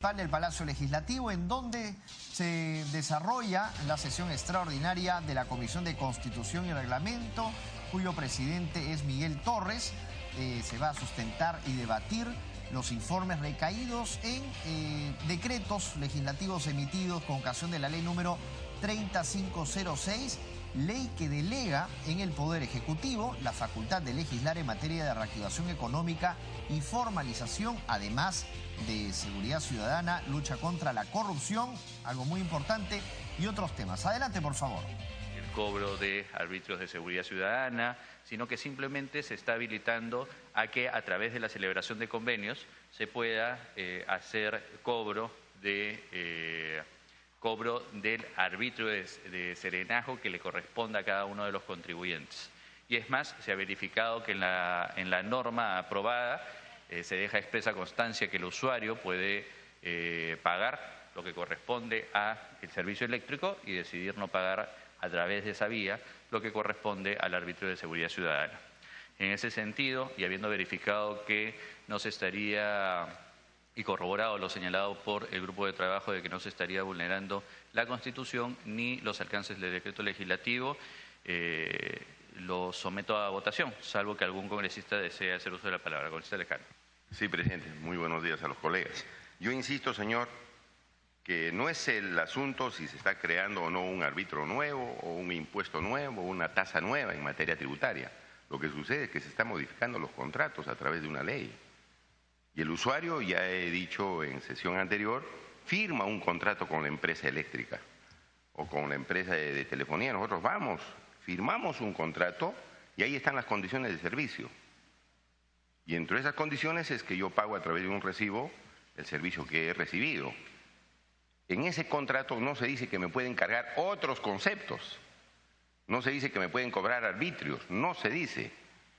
Del Palacio Legislativo, en donde se desarrolla la sesión extraordinaria de la Comisión de Constitución y Reglamento, cuyo presidente es Miguel Torres. Se va a sustentar y debatir los informes recaídos en decretos legislativos emitidos con ocasión de la ley número 3506, ley que delega en el Poder Ejecutivo la facultad de legislar en materia de reactivación económica y formalización, además de seguridad ciudadana, lucha contra la corrupción, algo muy importante, y otros temas. Adelante, por favor. El cobro de arbitrios de seguridad ciudadana, sino que simplemente se está habilitando a que a través de la celebración de convenios se pueda hacer cobro del arbitrio de serenazgo que le corresponda a cada uno de los contribuyentes. Y es más, se ha verificado que en la norma aprobada se deja expresa constancia que el usuario puede pagar lo que corresponde al servicio eléctrico y decidir no pagar a través de esa vía lo que corresponde al arbitrio de seguridad ciudadana. En ese sentido, y habiendo verificado que no se estaría, y corroborado lo señalado por el grupo de trabajo de que no se estaría vulnerando la Constitución ni los alcances del decreto legislativo, lo someto a votación, salvo que algún congresista desee hacer uso de la palabra. Congresista Lescano. Sí, presidente. Muy buenos días a los colegas. Yo insisto, señor, que no es el asunto si se está creando o no un árbitro nuevo o un impuesto nuevo o una tasa nueva en materia tributaria. Lo que sucede es que se están modificando los contratos a través de una ley. Y el usuario, ya he dicho en sesión anterior, firma un contrato con la empresa eléctrica o con la empresa de telefonía. Nosotros vamos, firmamos un contrato y ahí están las condiciones de servicio. Y entre esas condiciones es que yo pago a través de un recibo el servicio que he recibido. En ese contrato no se dice que me pueden cargar otros conceptos, no se dice que me pueden cobrar arbitrios, no se dice.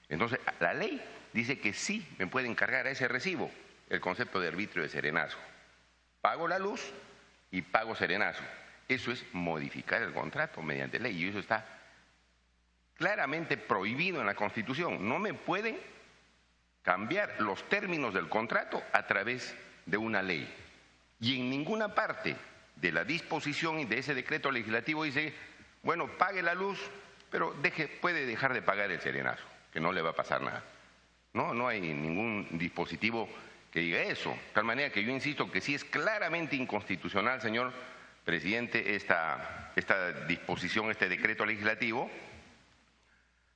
Entonces, la ley dice que sí me pueden cargar a ese recibo el concepto de arbitrio de serenazgo. Pago la luz y pago serenazgo. Eso es modificar el contrato mediante ley y eso está claramente prohibido en la Constitución. No me pueden cambiar los términos del contrato a través de una ley. Y en ninguna parte de la disposición y de ese decreto legislativo dice, bueno, pague la luz, pero puede dejar de pagar el serenazgo, que no le va a pasar nada. No hay ningún dispositivo que diga eso. De tal manera que yo insisto que sí es claramente inconstitucional, señor presidente, esta disposición, este decreto legislativo.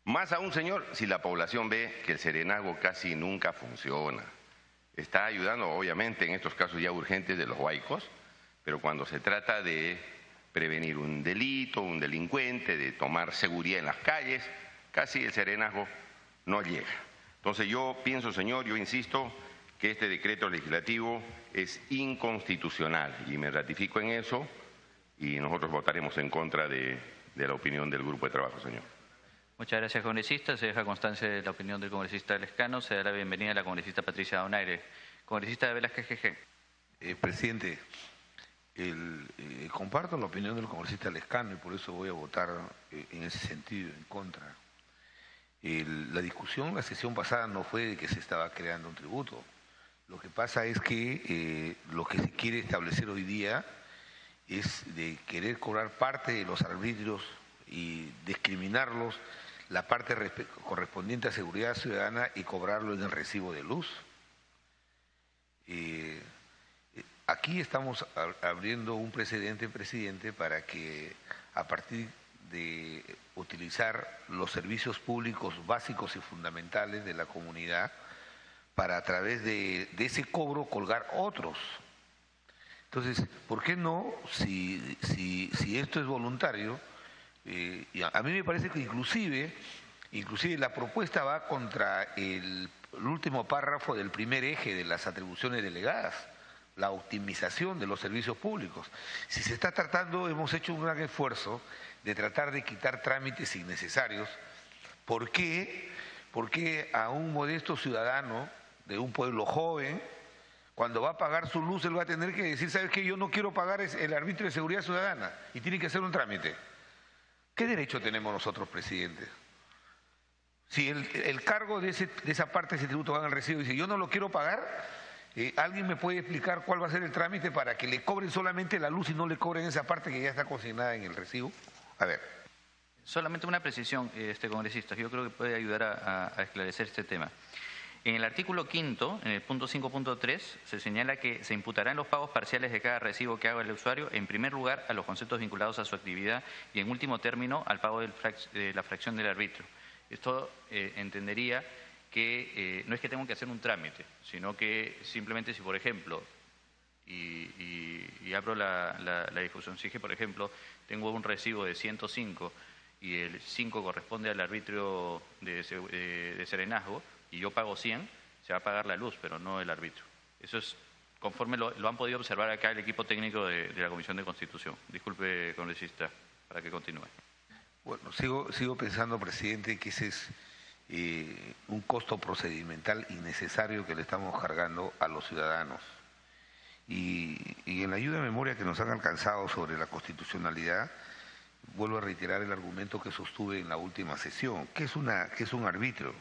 Más aún, señor, si la población ve que el serenazgo casi nunca funciona. Está ayudando, obviamente, en estos casos ya urgentes de los huaicos, pero cuando se trata de prevenir un delito, un delincuente, de tomar seguridad en las calles, casi el serenazgo no llega. Entonces yo pienso, señor, yo insisto, que este decreto legislativo es inconstitucional y me ratifico en eso y nosotros votaremos en contra de la opinión del grupo de trabajo, señor. Muchas gracias, congresista. Se deja constancia de la opinión del congresista Lescano. Se da la bienvenida a la congresista Patricia Donaire. Congresista de Velázquez GG. Presidente, comparto la opinión del congresista Lescano y por eso voy a votar en ese sentido, en contra. La discusión, la sesión pasada no fue de que se estaba creando un tributo. Lo que pasa es que lo que se quiere establecer hoy día es de querer cobrar parte de los arbitrios y discriminarlos, la parte correspondiente a seguridad ciudadana y cobrarlo en el recibo de luz. Aquí estamos abriendo un precedente, presidente, para que a partir de utilizar los servicios públicos básicos y fundamentales de la comunidad para a través de ese cobro colgar otros. Entonces, ¿por qué no, si esto es voluntario? Y a mí me parece que inclusive la propuesta va contra el último párrafo del primer eje de las atribuciones delegadas, la optimización de los servicios públicos. Si se está tratando, hemos hecho un gran esfuerzo de tratar de quitar trámites innecesarios. ¿Por qué? Porque a un modesto ciudadano de un pueblo joven, cuando va a pagar su luz, él va a tener que decir, ¿sabes qué? Yo no quiero pagar el arbitrio de seguridad ciudadana y tiene que hacer un trámite. ¿Qué derecho tenemos nosotros, presidente? Si el cargo de esa parte de ese tributo va en el recibo y dice, yo no lo quiero pagar, ¿Alguien me puede explicar cuál va a ser el trámite para que le cobren solamente la luz y no le cobren esa parte que ya está consignada en el recibo? A ver. Solamente una precisión, congresista, yo creo que puede ayudar a esclarecer este tema. En el artículo 5, en el punto 5.3, se señala que se imputarán los pagos parciales de cada recibo que haga el usuario, en primer lugar, a los conceptos vinculados a su actividad y, en último término, al pago de la fracción del arbitrio. Esto entendería que no es que tengo que hacer un trámite, sino que simplemente si, por ejemplo, y abro la discusión, si es que, por ejemplo, tengo un recibo de 105 y el 5 corresponde al arbitrio de serenazgo, y yo pago 100, se va a pagar la luz, pero no el arbitrio. Eso es conforme lo han podido observar acá el equipo técnico de la Comisión de Constitución. Disculpe, congresista, para que continúe. Bueno, sigo pensando, presidente, que ese es un costo procedimental innecesario que le estamos cargando a los ciudadanos. Y en la ayuda de memoria que nos han alcanzado sobre la constitucionalidad, vuelvo a reiterar el argumento que sostuve en la última sesión. ¿Qué es un arbitrio?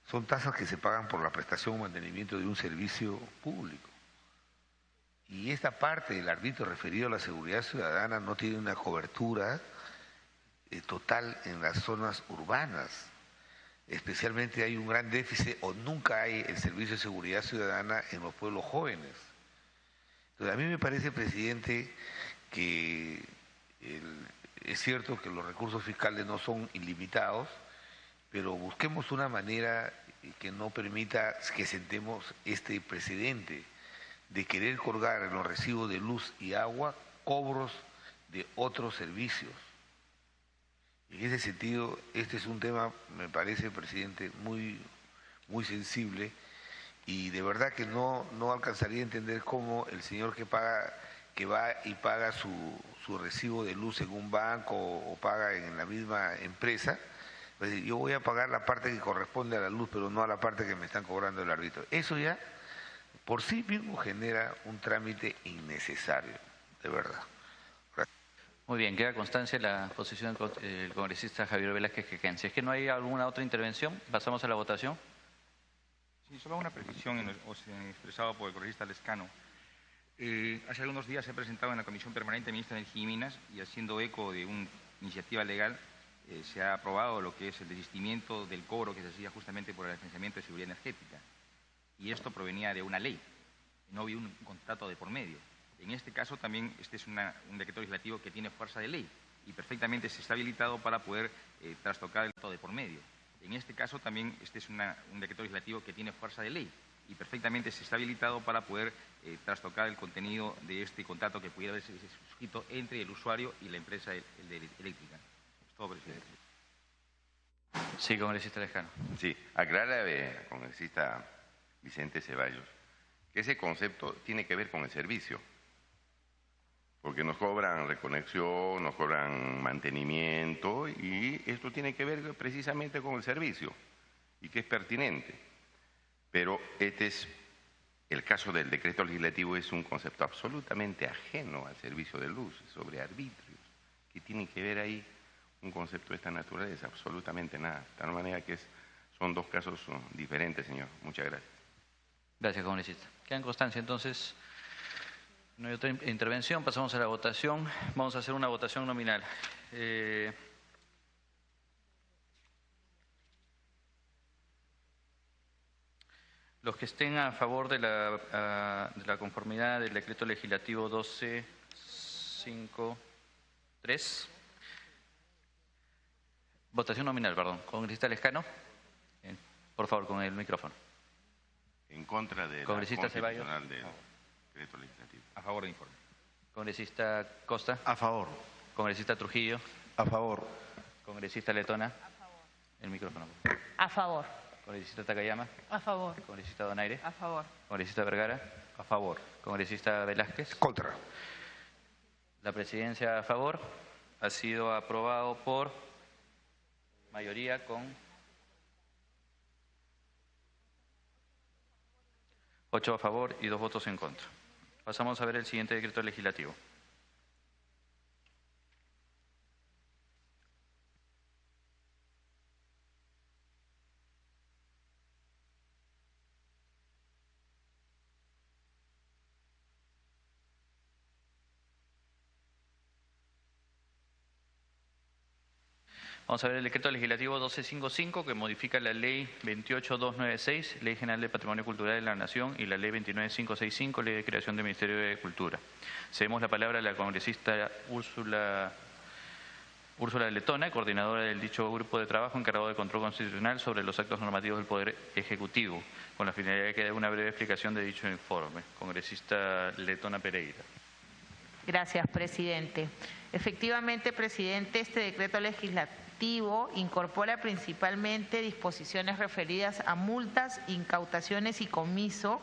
Son tasas que se pagan por la prestación o mantenimiento de un servicio público. Y esta parte del arbitrio referido a la seguridad ciudadana no tiene una cobertura total en las zonas urbanas. Especialmente hay un gran déficit o nunca hay el servicio de seguridad ciudadana en los pueblos jóvenes. Entonces, a mí me parece, presidente, que es cierto que los recursos fiscales no son ilimitados, pero busquemos una manera que no permita que sentemos este precedente de querer colgar en los recibos de luz y agua cobros de otros servicios. En ese sentido, este es un tema, me parece, presidente, muy sensible, y de verdad que no alcanzaría a entender cómo el señor que va y paga su recibo de luz en un banco o paga en la misma empresa, pues yo voy a pagar la parte que corresponde a la luz, pero no a la parte que me están cobrando el arbitrio. Eso ya por sí mismo genera un trámite innecesario, de verdad. Muy bien, queda constancia la posición del congresista Javier Velázquez Quequén. Si es que no hay alguna otra intervención, pasamos a la votación. Sí, solo una precisión expresada por el congresista Lescano. Hace algunos días se ha presentado en la Comisión Permanente Ministra de Energía y Minas, y haciendo eco de una iniciativa legal, se ha aprobado lo que es el desistimiento del cobro que se hacía justamente por el financiamiento de seguridad energética. Y esto provenía de una ley, no había un contrato de por medio. En este caso también este es un decreto legislativo que tiene fuerza de ley y perfectamente se está habilitado para poder trastocar el contrato de por medio. En este caso también este es un decreto legislativo que tiene fuerza de ley y perfectamente se está habilitado para poder trastocar el contenido de este contrato que pudiera haberse suscrito entre el usuario y la empresa eléctrica. Es todo, presidente. Sí, congresista Lescano. Sí, aclara, congresista Vicente Ceballos, que ese concepto tiene que ver con el servicio, porque nos cobran reconexión, nos cobran mantenimiento, y esto tiene que ver precisamente con el servicio, y que es pertinente. Pero este es el caso del decreto legislativo, es un concepto absolutamente ajeno al servicio de luz, sobre arbitrios. ¿Qué tiene que ver ahí un concepto de esta naturaleza? Absolutamente nada. De tal manera que son dos casos diferentes, señor. Muchas gracias. Gracias, congresista. Queda en constancia, entonces, no hay otra intervención, pasamos a la votación. Vamos a hacer una votación nominal. Los que estén a favor de la conformidad del decreto legislativo 1253, votación nominal, perdón. Congresista Lescano, por favor, con el micrófono. En contra de la constitucional del decreto legislativo. A favor del informe. Congresista Costa. A favor. Congresista Trujillo. A favor. Congresista Letona. A favor. El micrófono. A favor. Congresista Takayama. A favor. Congresista Donaire. A favor. Congresista Vergara. A favor. Congresista Velázquez. Contra. La presidencia a favor. Ha sido aprobado por mayoría con 8 a favor y 2 votos en contra. Pasamos a ver el siguiente decreto legislativo. Vamos a ver el decreto legislativo 1255 que modifica la ley 28296, Ley General de Patrimonio Cultural de la Nación, y la ley 29565, Ley de Creación del Ministerio de Cultura. Cedemos la palabra a la congresista Úrsula Letona, coordinadora del dicho grupo de trabajo encargado de control constitucional sobre los actos normativos del Poder Ejecutivo, con la finalidad de que dé una breve explicación de dicho informe. Congresista Letona Pereira. Gracias, presidente. Efectivamente, presidente, este decreto legislativo incorpora principalmente disposiciones referidas a multas, incautaciones y comiso,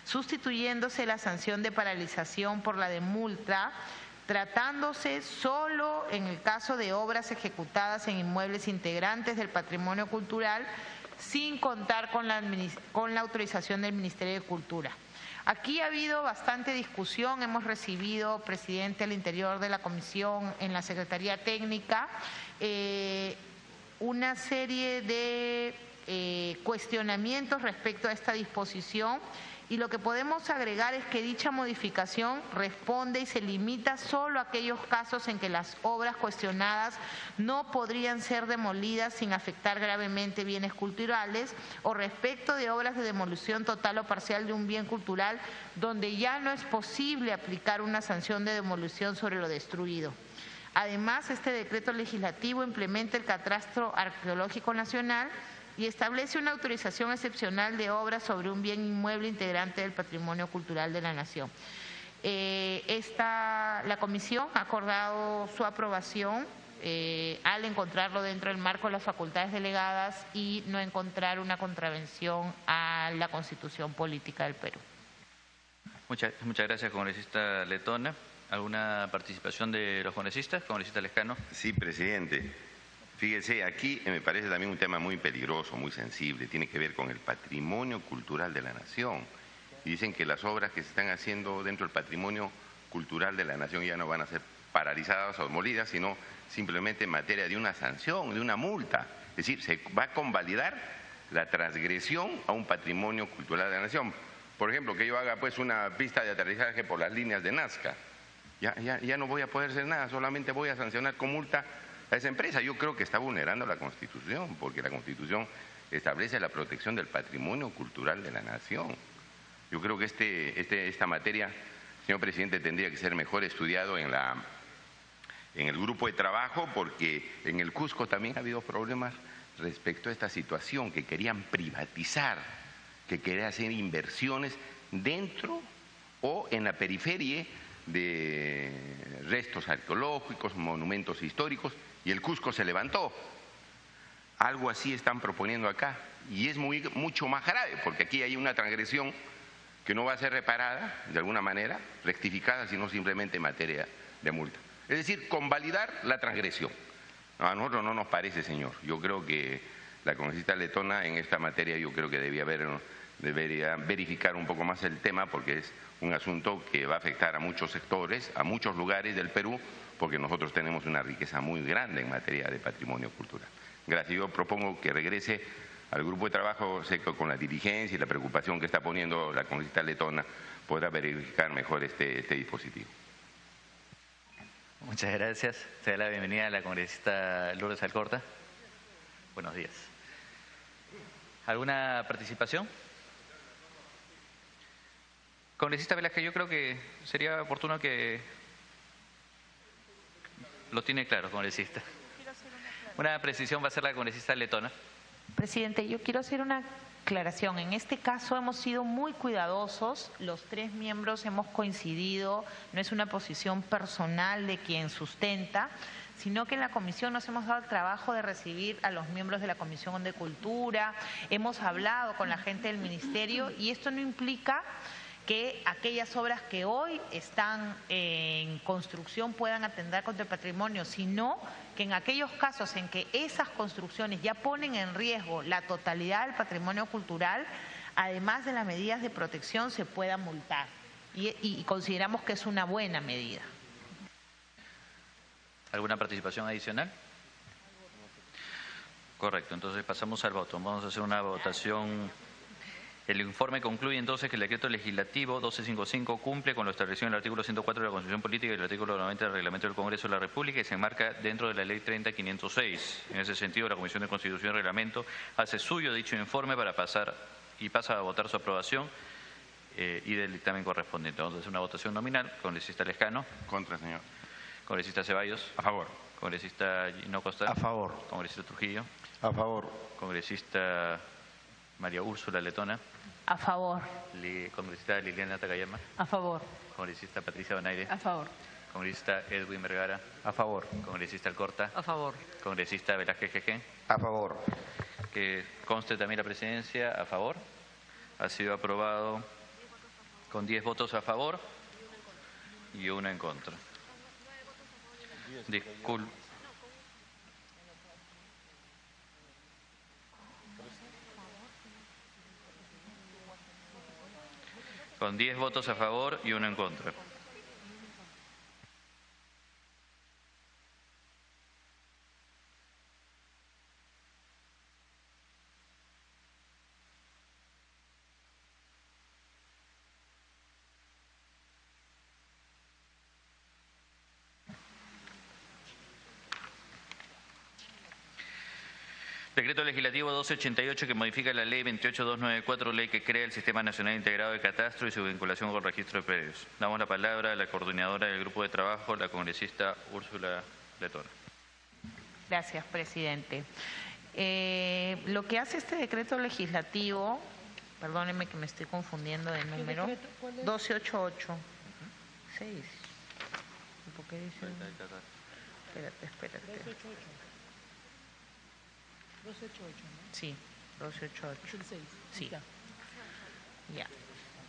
sustituyéndose la sanción de paralización por la de multa, tratándose solo en el caso de obras ejecutadas en inmuebles integrantes del patrimonio cultural, sin contar con la autorización del Ministerio de Cultura. Aquí ha habido bastante discusión, hemos recibido, presidente, al interior de la comisión, en la Secretaría Técnica, una serie de cuestionamientos respecto a esta disposición, y lo que podemos agregar es que dicha modificación responde y se limita solo a aquellos casos en que las obras cuestionadas no podrían ser demolidas sin afectar gravemente bienes culturales, o respecto de obras de demolición total o parcial de un bien cultural donde ya no es posible aplicar una sanción de demolición sobre lo destruido. Además, este decreto legislativo implementa el Catastro Arqueológico Nacional y establece una autorización excepcional de obras sobre un bien inmueble integrante del patrimonio cultural de la Nación. La comisión ha acordado su aprobación al encontrarlo dentro del marco de las facultades delegadas y no encontrar una contravención a la Constitución Política del Perú. Muchas gracias, congresista Letona. ¿Alguna participación de los congresistas? Congresista Lescano. Sí, presidente. Fíjese, aquí me parece también un tema muy peligroso, muy sensible. Tiene que ver con el patrimonio cultural de la nación. Y dicen que las obras que se están haciendo dentro del patrimonio cultural de la nación ya no van a ser paralizadas o demolidas, sino simplemente en materia de una sanción, de una multa. Es decir, se va a convalidar la transgresión a un patrimonio cultural de la nación. Por ejemplo, que yo haga pues una pista de aterrizaje por las líneas de Nazca. Ya no voy a poder hacer nada, solamente voy a sancionar con multa a esa empresa. Yo creo que está vulnerando la Constitución, porque la Constitución establece la protección del patrimonio cultural de la nación. Yo creo que esta materia, señor presidente, tendría que ser mejor estudiado en el grupo de trabajo, porque en el Cusco también ha habido problemas respecto a esta situación, que querían privatizar, que querían hacer inversiones dentro o en la periferia de restos arqueológicos, monumentos históricos, y el Cusco se levantó. Algo así están proponiendo acá, y es mucho más grave, porque aquí hay una transgresión que no va a ser reparada de alguna manera, rectificada, sino simplemente en materia de multa. Es decir, convalidar la transgresión. A nosotros no nos parece, señor. Yo creo que la congresista Letona en esta materia yo creo que debería verificar un poco más el tema, porque es un asunto que va a afectar a muchos sectores, a muchos lugares del Perú, porque nosotros tenemos una riqueza muy grande en materia de patrimonio cultural. Gracias. Yo propongo que regrese al grupo de trabajo, sé que con la diligencia y la preocupación que está poniendo la congresista Letona podrá verificar mejor este dispositivo. Muchas gracias. Se da la bienvenida a la congresista Lourdes Alcorta. Buenos días. ¿Alguna participación? Congresista Velázquez, yo creo que sería oportuno que lo tiene claro, congresista. Una precisión va a ser la congresista Letona. Presidente, yo quiero hacer una aclaración. En este caso hemos sido muy cuidadosos, los tres miembros hemos coincidido, no es una posición personal de quien sustenta, sino que en la comisión nos hemos dado el trabajo de recibir a los miembros de la Comisión de Cultura, hemos hablado con la gente del Ministerio, y esto no implica que aquellas obras que hoy están en construcción puedan atentar contra el patrimonio, sino que en aquellos casos en que esas construcciones ya ponen en riesgo la totalidad del patrimonio cultural, además de las medidas de protección, se pueda multar. Y consideramos que es una buena medida. ¿Alguna participación adicional? Correcto, entonces pasamos al voto. Vamos a hacer una votación El informe concluye entonces que el decreto legislativo 1255 cumple con lo establecido en el artículo 104 de la Constitución Política y el artículo 90 del Reglamento del Congreso de la República y se enmarca dentro de la Ley 30.506. En ese sentido, la Comisión de Constitución y Reglamento hace suyo dicho informe pasa a votar su aprobación y del dictamen correspondiente. Vamos a hacer una votación nominal. Congresista Lescano. Contra, señor. Congresista Ceballos. A favor. Congresista Gino Costa. A favor. Congresista Trujillo. A favor. Congresista María Úrsula Letona. A favor. Congresista Liliana Takayama. A favor. Congresista Patricia Bonaire. A favor. Congresista Edwin Vergara. A favor. Congresista Alcorta. A favor. Congresista Velázquez Jeje. A favor. Que conste también la presidencia a favor. Ha sido aprobado con 10 votos a favor y 1 en contra. Disculpe. Con 10 votos a favor y 1 en contra. Decreto legislativo 1288 que modifica la ley 28294, ley que crea el Sistema Nacional Integrado de Catastro y su vinculación con el registro de predios. Damos la palabra a la coordinadora del grupo de trabajo, la congresista Úrsula Letona. Gracias, presidente. Lo que hace este decreto legislativo, perdónenme que me estoy confundiendo de número, 1288. 6. ¿Por qué dice? Espérate. 288, ¿no? Sí, 288. Es el 6. Sí. Ya.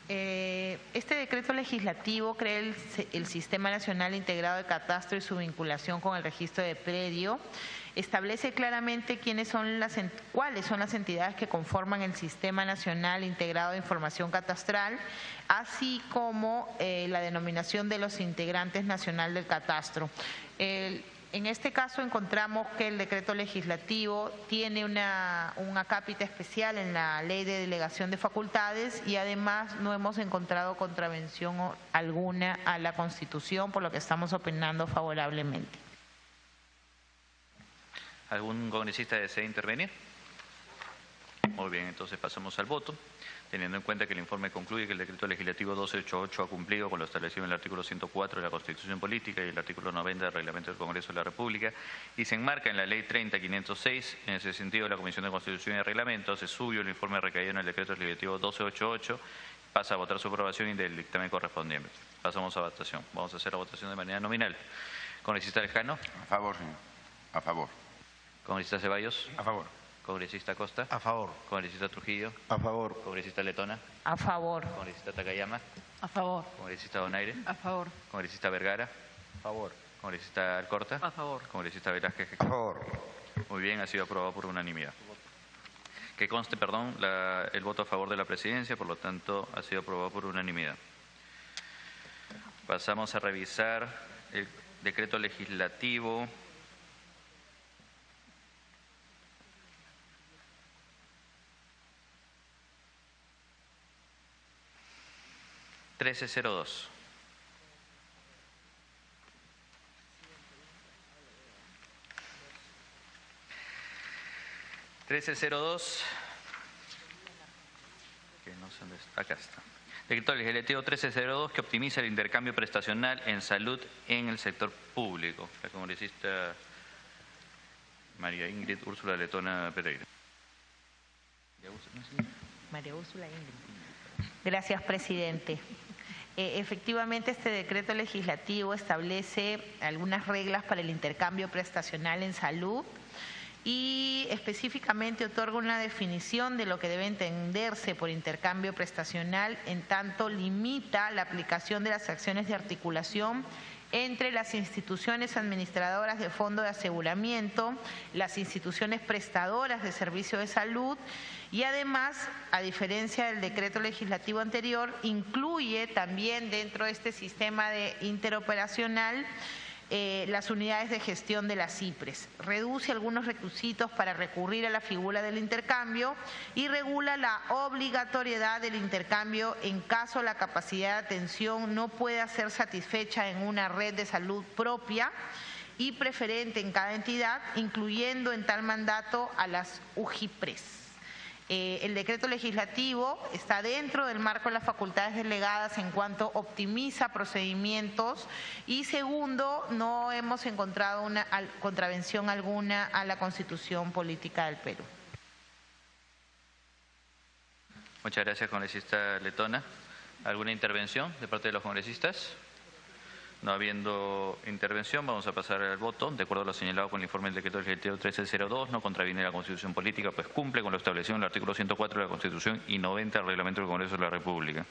Este decreto legislativo crea el Sistema Nacional Integrado de Catastro y su vinculación con el registro de predio. Establece claramente cuáles son las entidades que conforman el Sistema Nacional Integrado de Información Catastral, así como la denominación de los integrantes nacional del catastro. En este caso encontramos que el decreto legislativo tiene un acápite especial en la Ley de Delegación de Facultades y además no hemos encontrado contravención alguna a la Constitución, por lo que estamos opinando favorablemente. ¿Algún congresista desea intervenir? Muy bien, entonces pasamos al voto. Teniendo en cuenta que el informe concluye que el decreto legislativo 1288 ha cumplido con lo establecido en el artículo 104 de la Constitución Política y el artículo 90 del Reglamento del Congreso de la República y se enmarca en la Ley 30.506, en ese sentido la Comisión de Constitución y Reglamento hace suyo el informe recaído en el decreto legislativo 1288, pasa a votar su aprobación y del dictamen correspondiente. Pasamos a votación. Vamos a hacer la votación de manera nominal. Congresista Lescano. A favor, señor. A favor. Congresista Ceballos. A favor. Congresista Costa. A favor. Congresista Trujillo. A favor. Congresista Letona. A favor. Congresista Takayama. A favor. Congresista Donaire. A favor. Congresista Vergara. A favor. Congresista Alcorta. A favor. Congresista Velázquez. A favor. Muy bien, ha sido aprobado por unanimidad. Que conste, perdón, el voto a favor de la presidencia, por lo tanto, ha sido aprobado por unanimidad. Pasamos a revisar el decreto legislativo 1302. Que no sé dónde está. Acá está. Decreto legislativo 1302 que optimiza el intercambio prestacional en salud en el sector público. La congresista María Ingrid Úrsula Letona Pereira. María Úrsula Ingrid. Gracias, presidente. Efectivamente, este decreto legislativo establece algunas reglas para el intercambio prestacional en salud y específicamente otorga una definición de lo que debe entenderse por intercambio prestacional, en tanto limita la aplicación de las acciones de articulación entre las instituciones administradoras de fondo de aseguramiento, las instituciones prestadoras de servicio de salud y además, a diferencia del decreto legislativo anterior, incluye también dentro de este sistema de interoperacional las unidades de gestión de las IPRES. Reduce algunos requisitos para recurrir a la figura del intercambio y regula la obligatoriedad del intercambio en caso la capacidad de atención no pueda ser satisfecha en una red de salud propia y preferente en cada entidad, incluyendo en tal mandato a las UJIPRES. El decreto legislativo está dentro del marco de las facultades delegadas en cuanto optimiza procedimientos y segundo, no hemos encontrado una contravención alguna a la Constitución Política del Perú. Muchas gracias, congresista Letona. ¿Alguna intervención de parte de los congresistas? No habiendo intervención, vamos a pasar al voto. De acuerdo a lo señalado con el informe del decreto legislativo 1302, no contraviene la Constitución Política, pues cumple con lo establecido en el artículo 104 de la Constitución y 90 del Reglamento del Congreso de la República. En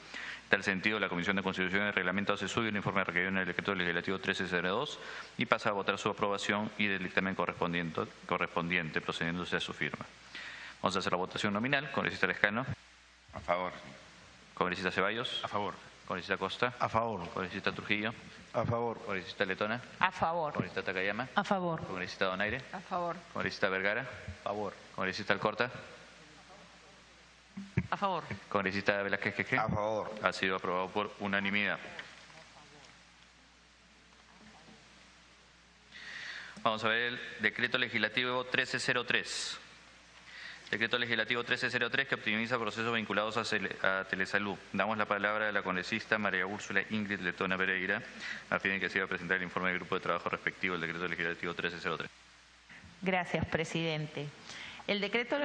tal sentido, la Comisión de Constitución y Reglamento hace suyo el informe requerido en el decreto legislativo 1302 y pasa a votar su aprobación y del dictamen correspondiente, procediéndose a su firma. Vamos a hacer la votación nominal. Congresista Lescano. A favor. Congresista Ceballos. A favor. Congresista Costa. A favor. Congresista Trujillo. A favor. Congresista Letona. A favor. Congresista Takayama. A favor. Congresista Donaire. A favor. Congresista Vergara. A favor. Congresista Alcorta. A favor. Congresista Velázquez Queje. A favor. Ha sido aprobado por unanimidad. Vamos a ver el decreto legislativo 1303. Decreto legislativo 1303 que optimiza procesos vinculados a telesalud. Damos la palabra a la congresista María Úrsula Ingrid Letona Pereira, a fin de que se iba a presentar el informe del grupo de trabajo respectivo del decreto legislativo 1303. Gracias, presidente. El decreto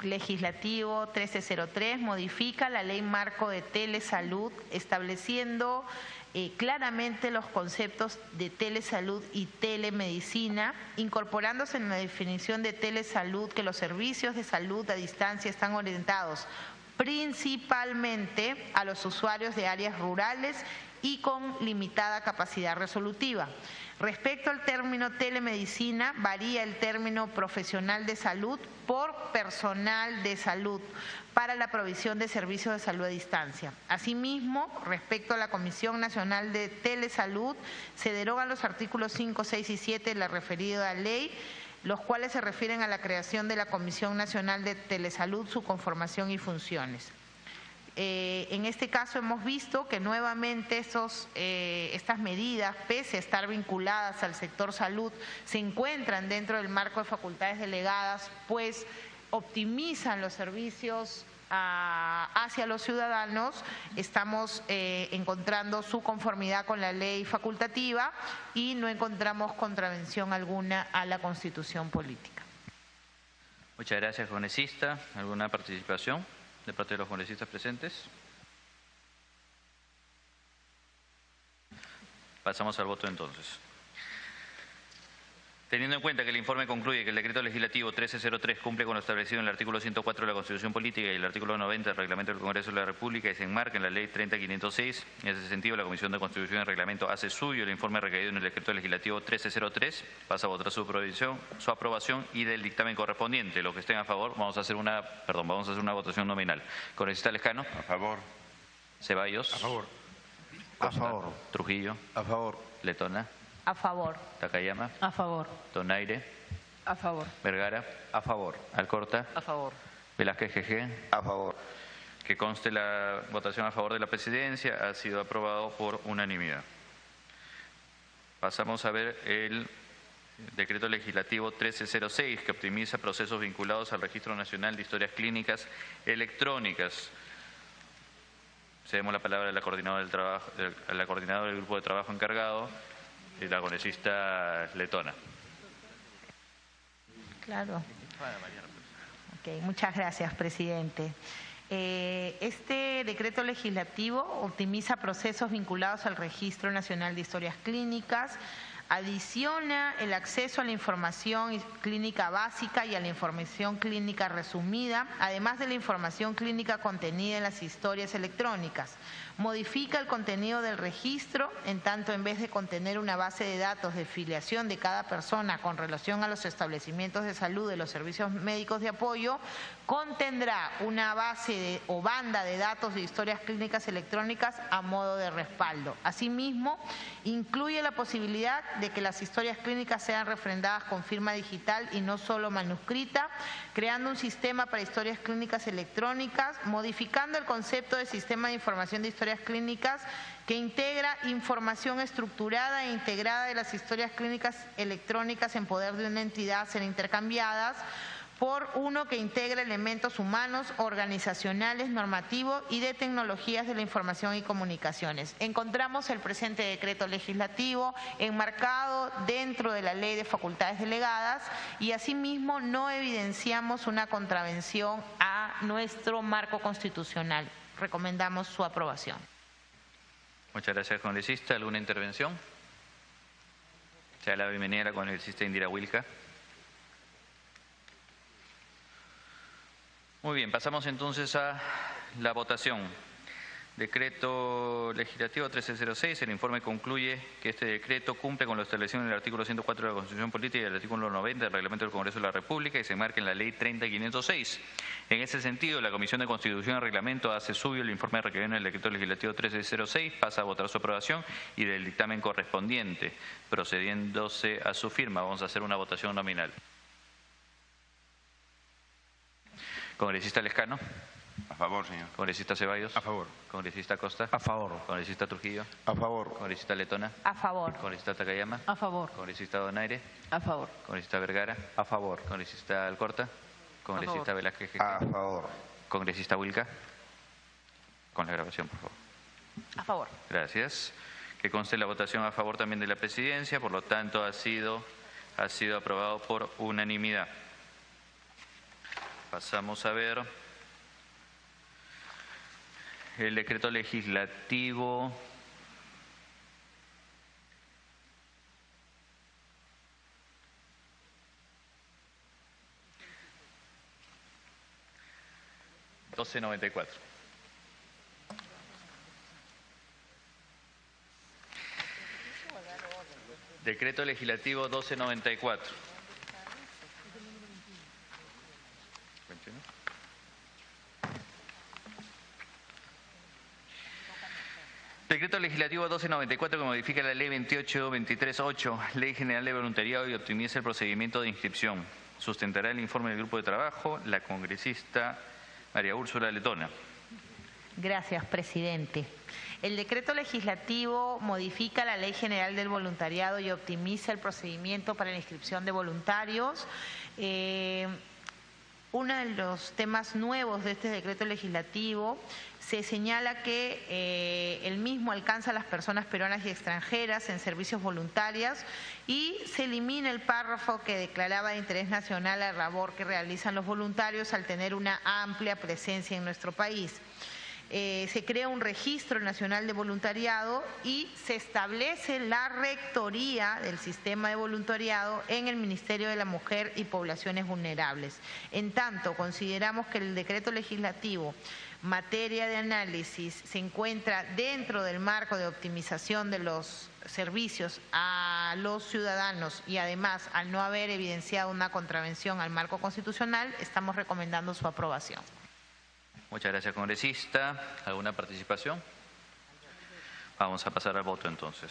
legislativo 1303 modifica la ley marco de telesalud, estableciendo claramente los conceptos de telesalud y telemedicina, incorporándose en la definición de telesalud que los servicios de salud a distancia están orientados principalmente a los usuarios de áreas rurales y con limitada capacidad resolutiva. Respecto al término telemedicina, varía el término profesional de salud por personal de salud para la provisión de servicios de salud a distancia. Asimismo, respecto a la Comisión Nacional de Telesalud, se derogan los artículos 5, 6 y 7 de la referida ley, los cuales se refieren a la creación de la Comisión Nacional de Telesalud, su conformación y funciones. En este caso hemos visto que nuevamente estas medidas, pese a estar vinculadas al sector salud, se encuentran dentro del marco de facultades delegadas, pues optimizan los servicios hacia los ciudadanos. Estamos encontrando su conformidad con la ley facultativa y no encontramos contravención alguna a la Constitución Política. Muchas gracias, congresista. ¿Alguna participación de parte de los congresistas presentes? Pasamos al voto entonces. Teniendo en cuenta que el informe concluye que el decreto legislativo 1303 cumple con lo establecido en el artículo 104 de la Constitución Política y el artículo 90 del Reglamento del Congreso de la República y se enmarca en la Ley 30506, en ese sentido la Comisión de Constitución y Reglamento hace suyo el informe recaído en el decreto legislativo 1303, pasa a votar su aprobación y del dictamen correspondiente. Los que estén a favor, vamos a hacer una votación nominal. Congresista Lescano. A favor. Ceballos. A favor. Costa. A favor. Trujillo. A favor. Letona. A favor. Takayama. A favor. Donaire. A favor. Vergara. A favor. Alcorta. A favor. Velázquez Queje. A favor. Que conste la votación a favor de la presidencia, ha sido aprobado por unanimidad. Pasamos a ver el decreto legislativo 1306 que optimiza procesos vinculados al Registro Nacional de Historias Clínicas Electrónicas. Cedemos la palabra a la coordinadora del grupo de trabajo encargado, la congresista Letona. Claro. Ok, muchas gracias, presidente. Este decreto legislativo optimiza procesos vinculados al Registro Nacional de Historias Clínicas, adiciona el acceso a la información clínica básica y a la información clínica resumida, además de la información clínica contenida en las historias electrónicas. Modifica el contenido del registro, en tanto en vez de contener una base de datos de filiación de cada persona con relación a los establecimientos de salud de los servicios médicos de apoyo, contendrá una base o banda de datos de historias clínicas electrónicas a modo de respaldo. Asimismo, incluye la posibilidad de que las historias clínicas sean refrendadas con firma digital y no solo manuscrita, creando un sistema para historias clínicas electrónicas, modificando el concepto de sistema de información de historias clínicas que integra información estructurada e integrada de las historias clínicas electrónicas en poder de una entidad a ser intercambiadas, por uno que integra elementos humanos, organizacionales, normativos y de tecnologías de la información y comunicaciones. Encontramos el presente decreto legislativo enmarcado dentro de la Ley de Facultades Delegadas y asimismo no evidenciamos una contravención a nuestro marco constitucional. Recomendamos su aprobación. Muchas gracias, congresista. ¿Alguna intervención? Se da la bienvenida a la congresista Indira Wilca. Muy bien, pasamos entonces a la votación. Decreto legislativo 1306. El informe concluye que este decreto cumple con lo establecido en el artículo 104 de la Constitución Política y el artículo 90 del Reglamento del Congreso de la República y se enmarca en la Ley 30.506. En ese sentido, la Comisión de Constitución y Reglamento hace suyo el informe requerido en el decreto legislativo 1306, pasa a votar su aprobación y del dictamen correspondiente, procediéndose a su firma. Vamos a hacer una votación nominal. Congresista Lescano. A favor, señor. Congresista Ceballos. A favor. Congresista Costa. A favor. Congresista Trujillo. A favor. Congresista Letona. A favor. Congresista Takayama. A favor. Congresista Donaire. A favor. Congresista Vergara. A favor. Congresista Alcorta. Congresista favor. Velázquez. A favor. Congresista Wilca. Con la grabación, por favor. A favor. Gracias. Que conste la votación a favor también de la presidencia, por lo tanto ha sido aprobado por unanimidad. Pasamos a ver el decreto legislativo $12.94. Decreto legislativo 1294. Decreto legislativo 1294 que modifica la ley 28.23.8, Ley General de Voluntariado y optimiza el procedimiento de inscripción. Sustentará el informe del grupo de trabajo la congresista María Úrsula Letona. Gracias, presidente. El decreto legislativo modifica la Ley General del Voluntariado y optimiza el procedimiento para la inscripción de voluntarios. Uno de los temas nuevos de este decreto legislativo se señala que el mismo alcanza a las personas peruanas y extranjeras en servicios voluntarios y se elimina el párrafo que declaraba de interés nacional la labor que realizan los voluntarios al tener una amplia presencia en nuestro país. Se crea un registro nacional de voluntariado y se establece la rectoría del sistema de voluntariado en el Ministerio de la Mujer y Poblaciones Vulnerables. En tanto, consideramos que el decreto legislativo materia de análisis se encuentra dentro del marco de optimización de los servicios a los ciudadanos y además al no haber evidenciado una contravención al marco constitucional, estamos recomendando su aprobación. Muchas gracias, congresista. ¿Alguna participación? Vamos a pasar al voto entonces.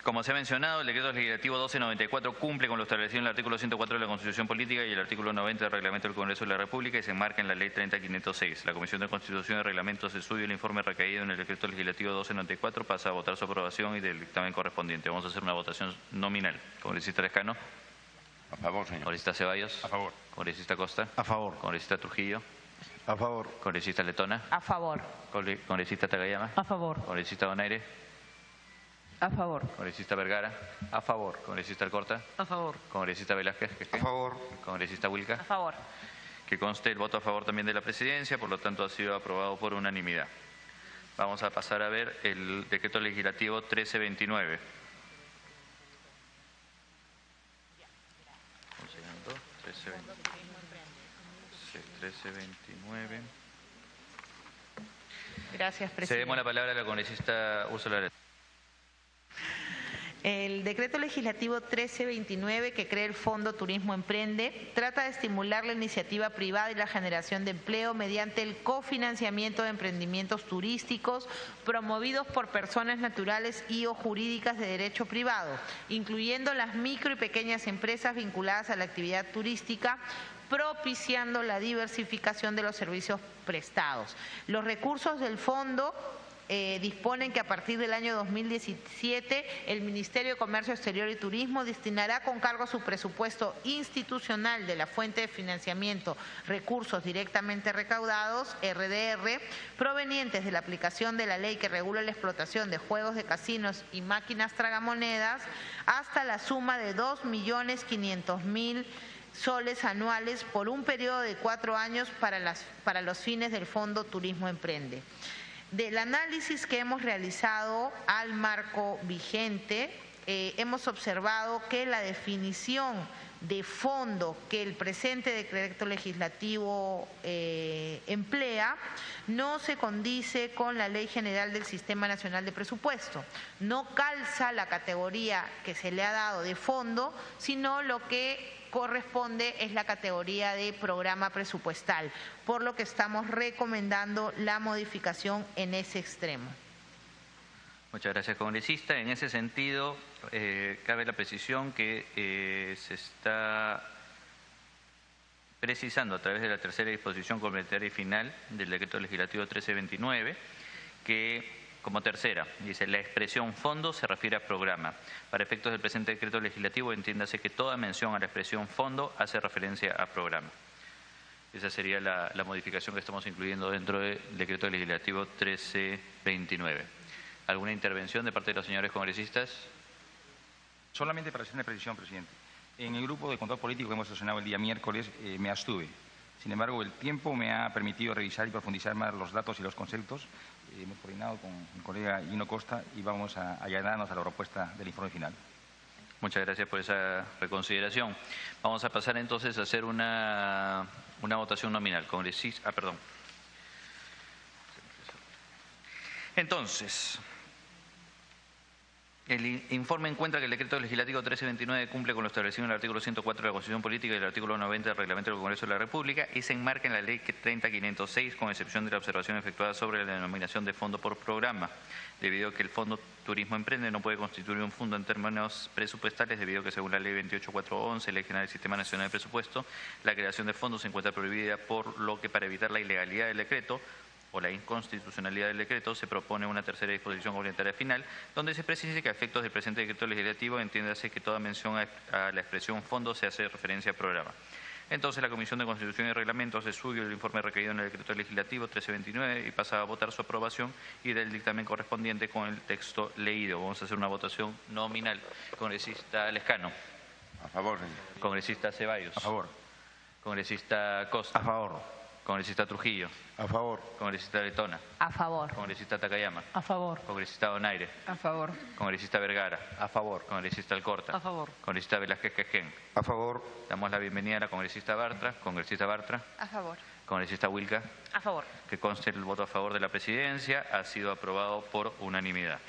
Como se ha mencionado, el decreto legislativo 1294 cumple con lo establecido en el artículo 104 de la Constitución Política y el artículo 90 del Reglamento del Congreso de la República y se enmarca en la Ley 30.506. La Comisión de Constitución y Reglamentos estudia el informe recaído en el decreto legislativo 1294, pasa a votar su aprobación y del dictamen correspondiente. Vamos a hacer una votación nominal. Congresista Lescano. A favor, señor. Congresista Ceballos. A favor. Congresista Costa. A favor. Congresista Trujillo. A favor. Congresista Letona. A favor. Congresista Takayama. A favor. Congresista Donaire. A favor. Congresista Vergara. A favor. Congresista Alcorta. A favor. Congresista Velázquez. A favor. Congresista Wilca. A favor. Que conste el voto a favor también de la presidencia, por lo tanto ha sido aprobado por unanimidad. Vamos a pasar a ver el decreto legislativo 1329. Un segundo. 1329. Gracias, presidente. Cedemos la palabra a la congresista Úrsula Letona. El decreto legislativo 1329, que crea el Fondo Turismo Emprende, trata de estimular la iniciativa privada y la generación de empleo mediante el cofinanciamiento de emprendimientos turísticos promovidos por personas naturales y o jurídicas de derecho privado, incluyendo las micro y pequeñas empresas vinculadas a la actividad turística, propiciando la diversificación de los servicios prestados. Los recursos del fondo disponen que a partir del año 2017 el Ministerio de Comercio Exterior y Turismo destinará con cargo a su presupuesto institucional de la fuente de financiamiento recursos directamente recaudados, RDR, provenientes de la aplicación de la ley que regula la explotación de juegos de casinos y máquinas tragamonedas, hasta la suma de 2.500.000 soles anuales por un periodo de 4 años para los fines del Fondo Turismo Emprende. Del análisis que hemos realizado al marco vigente, hemos observado que la definición de fondo que el presente decreto legislativo emplea no se condice con la Ley General del Sistema Nacional de Presupuesto. No calza la categoría que se le ha dado de fondo, sino lo que corresponde es la categoría de programa presupuestal, por lo que estamos recomendando la modificación en ese extremo. Muchas gracias, congresista. En ese sentido, cabe la precisión que se está precisando a través de la tercera disposición complementaria y final del decreto legislativo 1329, que como tercera, dice, la expresión fondo se refiere a programa. Para efectos del presente decreto legislativo, entiéndase que toda mención a la expresión fondo hace referencia a programa. Esa sería la modificación que estamos incluyendo dentro del decreto legislativo 1329. ¿Alguna intervención de parte de los señores congresistas? Solamente para hacer una precisión, presidente. En el grupo de control político que hemos sesionado el día miércoles me abstuve. Sin embargo, el tiempo me ha permitido revisar y profundizar más los datos y los conceptos. Hemos coordinado con mi colega Gino Costa y vamos a allanarnos a la propuesta del informe final. Muchas gracias por esa reconsideración. Vamos a pasar entonces a hacer una votación nominal. Congresista, perdón. Entonces, el informe encuentra que el decreto legislativo 1329 cumple con lo establecido en el artículo 104 de la Constitución Política y el artículo 90 del Reglamento del Congreso de la República y se enmarca en la Ley 30506, con excepción de la observación efectuada sobre la denominación de fondo por programa, debido a que el Fondo Turismo Emprende no puede constituir un fondo en términos presupuestales, debido a que según la Ley 28411, Ley General del Sistema Nacional de Presupuesto, la creación de fondos se encuentra prohibida, por lo que para evitar la ilegalidad del decreto o la inconstitucionalidad del decreto, se propone una tercera disposición complementaria final, donde se precise que a efectos del presente decreto legislativo entiéndase que toda mención a la expresión fondo se hace referencia al programa. Entonces, la Comisión de Constitución y Reglamentos estudia el informe requerido en el decreto legislativo 1329 y pasa a votar su aprobación y del dictamen correspondiente con el texto leído. Vamos a hacer una votación nominal. Congresista Lescano. A favor, señor. Congresista Ceballos. A favor. Congresista Costa. A favor. Congresista Trujillo. A favor. Congresista Letona. A favor. Congresista Takayama. A favor. Congresista Donaire. A favor. Congresista Vergara. A favor. Congresista Alcorta. A favor. Congresista Velázquez Quején. A favor. Damos la bienvenida a la congresista Bartra. Congresista Bartra. A favor. Congresista Wilca. A favor. Que conste el voto a favor de la presidencia. Ha sido aprobado por unanimidad.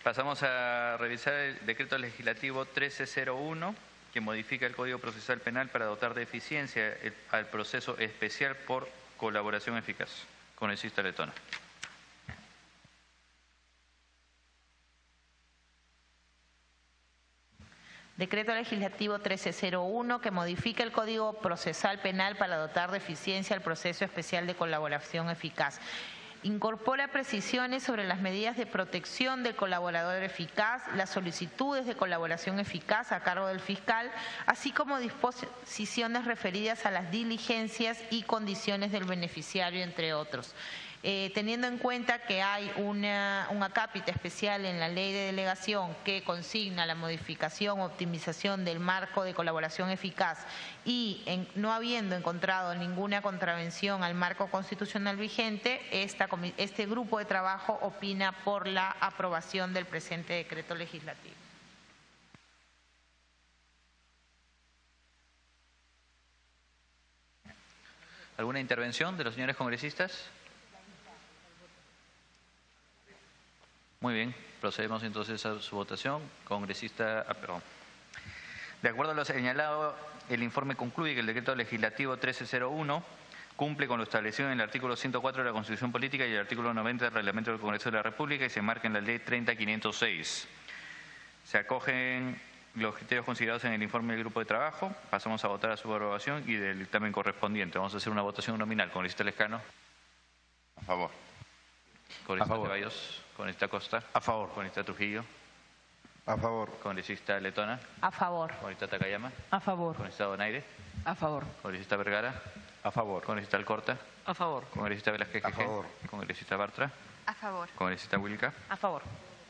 Pasamos a revisar el decreto legislativo 1301, que modifica el Código Procesal Penal para dotar de eficiencia al proceso especial por colaboración eficaz. Congresista Letona. Decreto legislativo 1301 que modifica el Código Procesal Penal para dotar de eficiencia al proceso especial de colaboración eficaz. Incorpora precisiones sobre las medidas de protección del colaborador eficaz, las solicitudes de colaboración eficaz a cargo del fiscal, así como disposiciones referidas a las diligencias y condiciones del beneficiario, entre otros. Teniendo en cuenta que hay un acápite especial en la ley de delegación que consigna la modificación o optimización del marco de colaboración eficaz y no habiendo encontrado ninguna contravención al marco constitucional vigente, este grupo de trabajo opina por la aprobación del presente decreto legislativo. ¿Alguna intervención de los señores congresistas? Muy bien, procedemos entonces a su votación. Congresista, perdón. De acuerdo a lo señalado, el informe concluye que el decreto legislativo 1301 cumple con lo establecido en el artículo 104 de la Constitución Política y el artículo 90 del Reglamento del Congreso de la República y se enmarca en la Ley 30506. Se acogen los criterios considerados en el informe del grupo de trabajo. Pasamos a votar a su aprobación y del dictamen correspondiente. Vamos a hacer una votación nominal. Congresista Lescano. A favor. Congresista Ceballos. Congresista Costa. A favor. Congresista Trujillo. A favor. Congresista Letona. A favor. Congresista Takayama. A favor. Congresista Donaire. A favor. Congresista Vergara. A favor. Congresista Alcorta. A favor. Congresista Velázquez. A favor. Congresista Bartra. A favor. Congresista Wilca. A favor.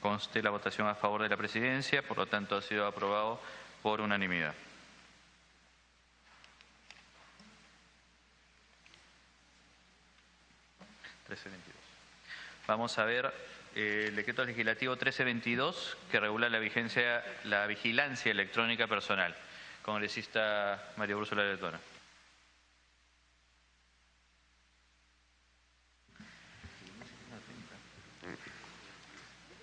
Conste la votación a favor de la presidencia, por lo tanto ha sido aprobado por unanimidad. Vamos a ver el decreto legislativo 1322 que regula la vigilancia electrónica personal. Congresista María Úrsula Letona.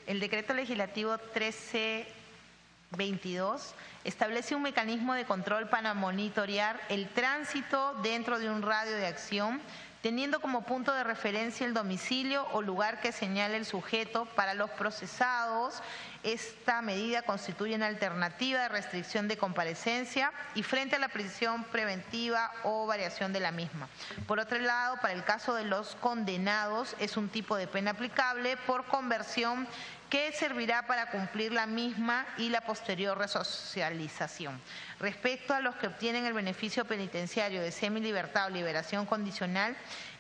El decreto legislativo 1322 establece un mecanismo de control para monitorear el tránsito dentro de un radio de acción, teniendo como punto de referencia el domicilio o lugar que señale el sujeto. Para los procesados, esta medida constituye una alternativa de restricción de comparecencia y frente a la prisión preventiva o variación de la misma. Por otro lado, para el caso de los condenados, es un tipo de pena aplicable por conversión que servirá para cumplir la misma y la posterior resocialización. Respecto a los que obtienen el beneficio penitenciario de semilibertad o liberación condicional,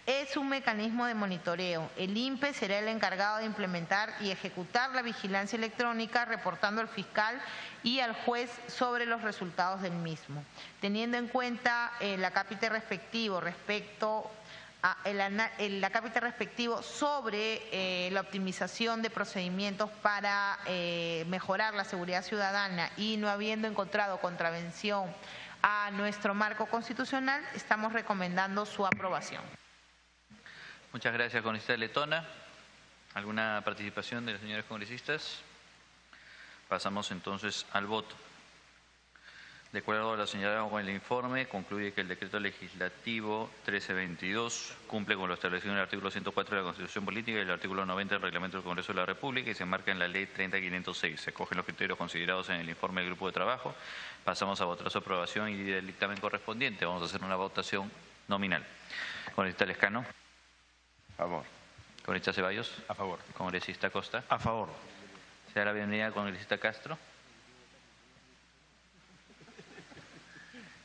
es un mecanismo de monitoreo. El INPE será el encargado de implementar y ejecutar la vigilancia electrónica, reportando al fiscal y al juez sobre los resultados del mismo. Teniendo en cuenta el acápite respectivo sobre la optimización de procedimientos para mejorar la seguridad ciudadana y no habiendo encontrado contravención a nuestro marco constitucional, estamos recomendando su aprobación. Muchas gracias, congresista Letona. ¿Alguna participación de los señores congresistas? Pasamos entonces al voto. De acuerdo a lo señalado con el informe, concluye que el decreto legislativo 1322 cumple con lo establecido en el artículo 104 de la Constitución Política y el artículo 90 del Reglamento del Congreso de la República y se enmarca en la Ley 30506. Se acogen los criterios considerados en el informe del grupo de trabajo. Pasamos a votar su aprobación y del dictamen correspondiente. Vamos a hacer una votación nominal. Congresista Lescano. A favor. Congresista Ceballos. A favor. Congresista Costa. A favor. Se da la bienvenida al congresista Castro.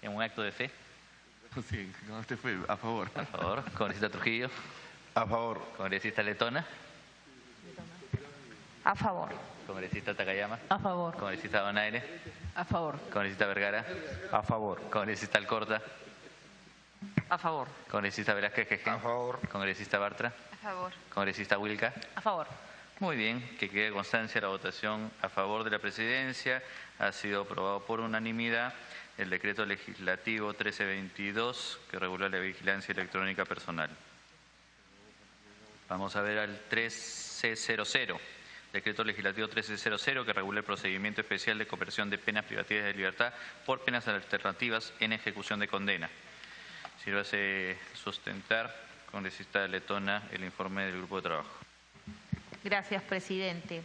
En un acto de fe. Sí, no, usted fue a favor. A favor. Congresista Trujillo. A favor. Congresista Letona. A favor. Congresista Takayama. A favor. Congresista Donaire. A favor. Congresista Vergara. A favor. Congresista Alcorta. A favor. Congresista Velázquez. A favor. Congresista Bartra. A favor. Congresista Wilca. A favor. Muy bien, que quede constancia la votación a favor de la presidencia. Ha sido aprobado por unanimidad el decreto legislativo 1322 que regula la vigilancia electrónica personal. Vamos a ver al 1300, decreto legislativo 1300 que regula el procedimiento especial de conversión de penas privativas de libertad por penas alternativas en ejecución de condena. Sírvase sustentar, congresista Letona, el informe del grupo de trabajo. Gracias, presidente.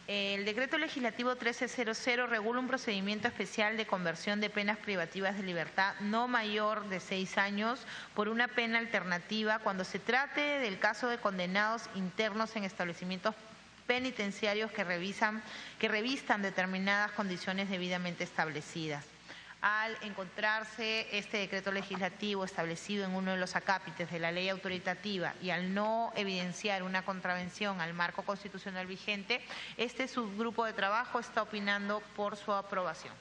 El decreto legislativo 1300 regula un procedimiento especial de conversión de penas privativas de libertad no mayor de 6 años por una pena alternativa cuando se trate del caso de condenados internos en establecimientos penitenciarios que revistan determinadas condiciones debidamente establecidas. Al encontrarse este decreto legislativo establecido en uno de los acápites de la ley autoritativa y al no evidenciar una contravención al marco constitucional vigente, este subgrupo de trabajo está opinando por su aprobación.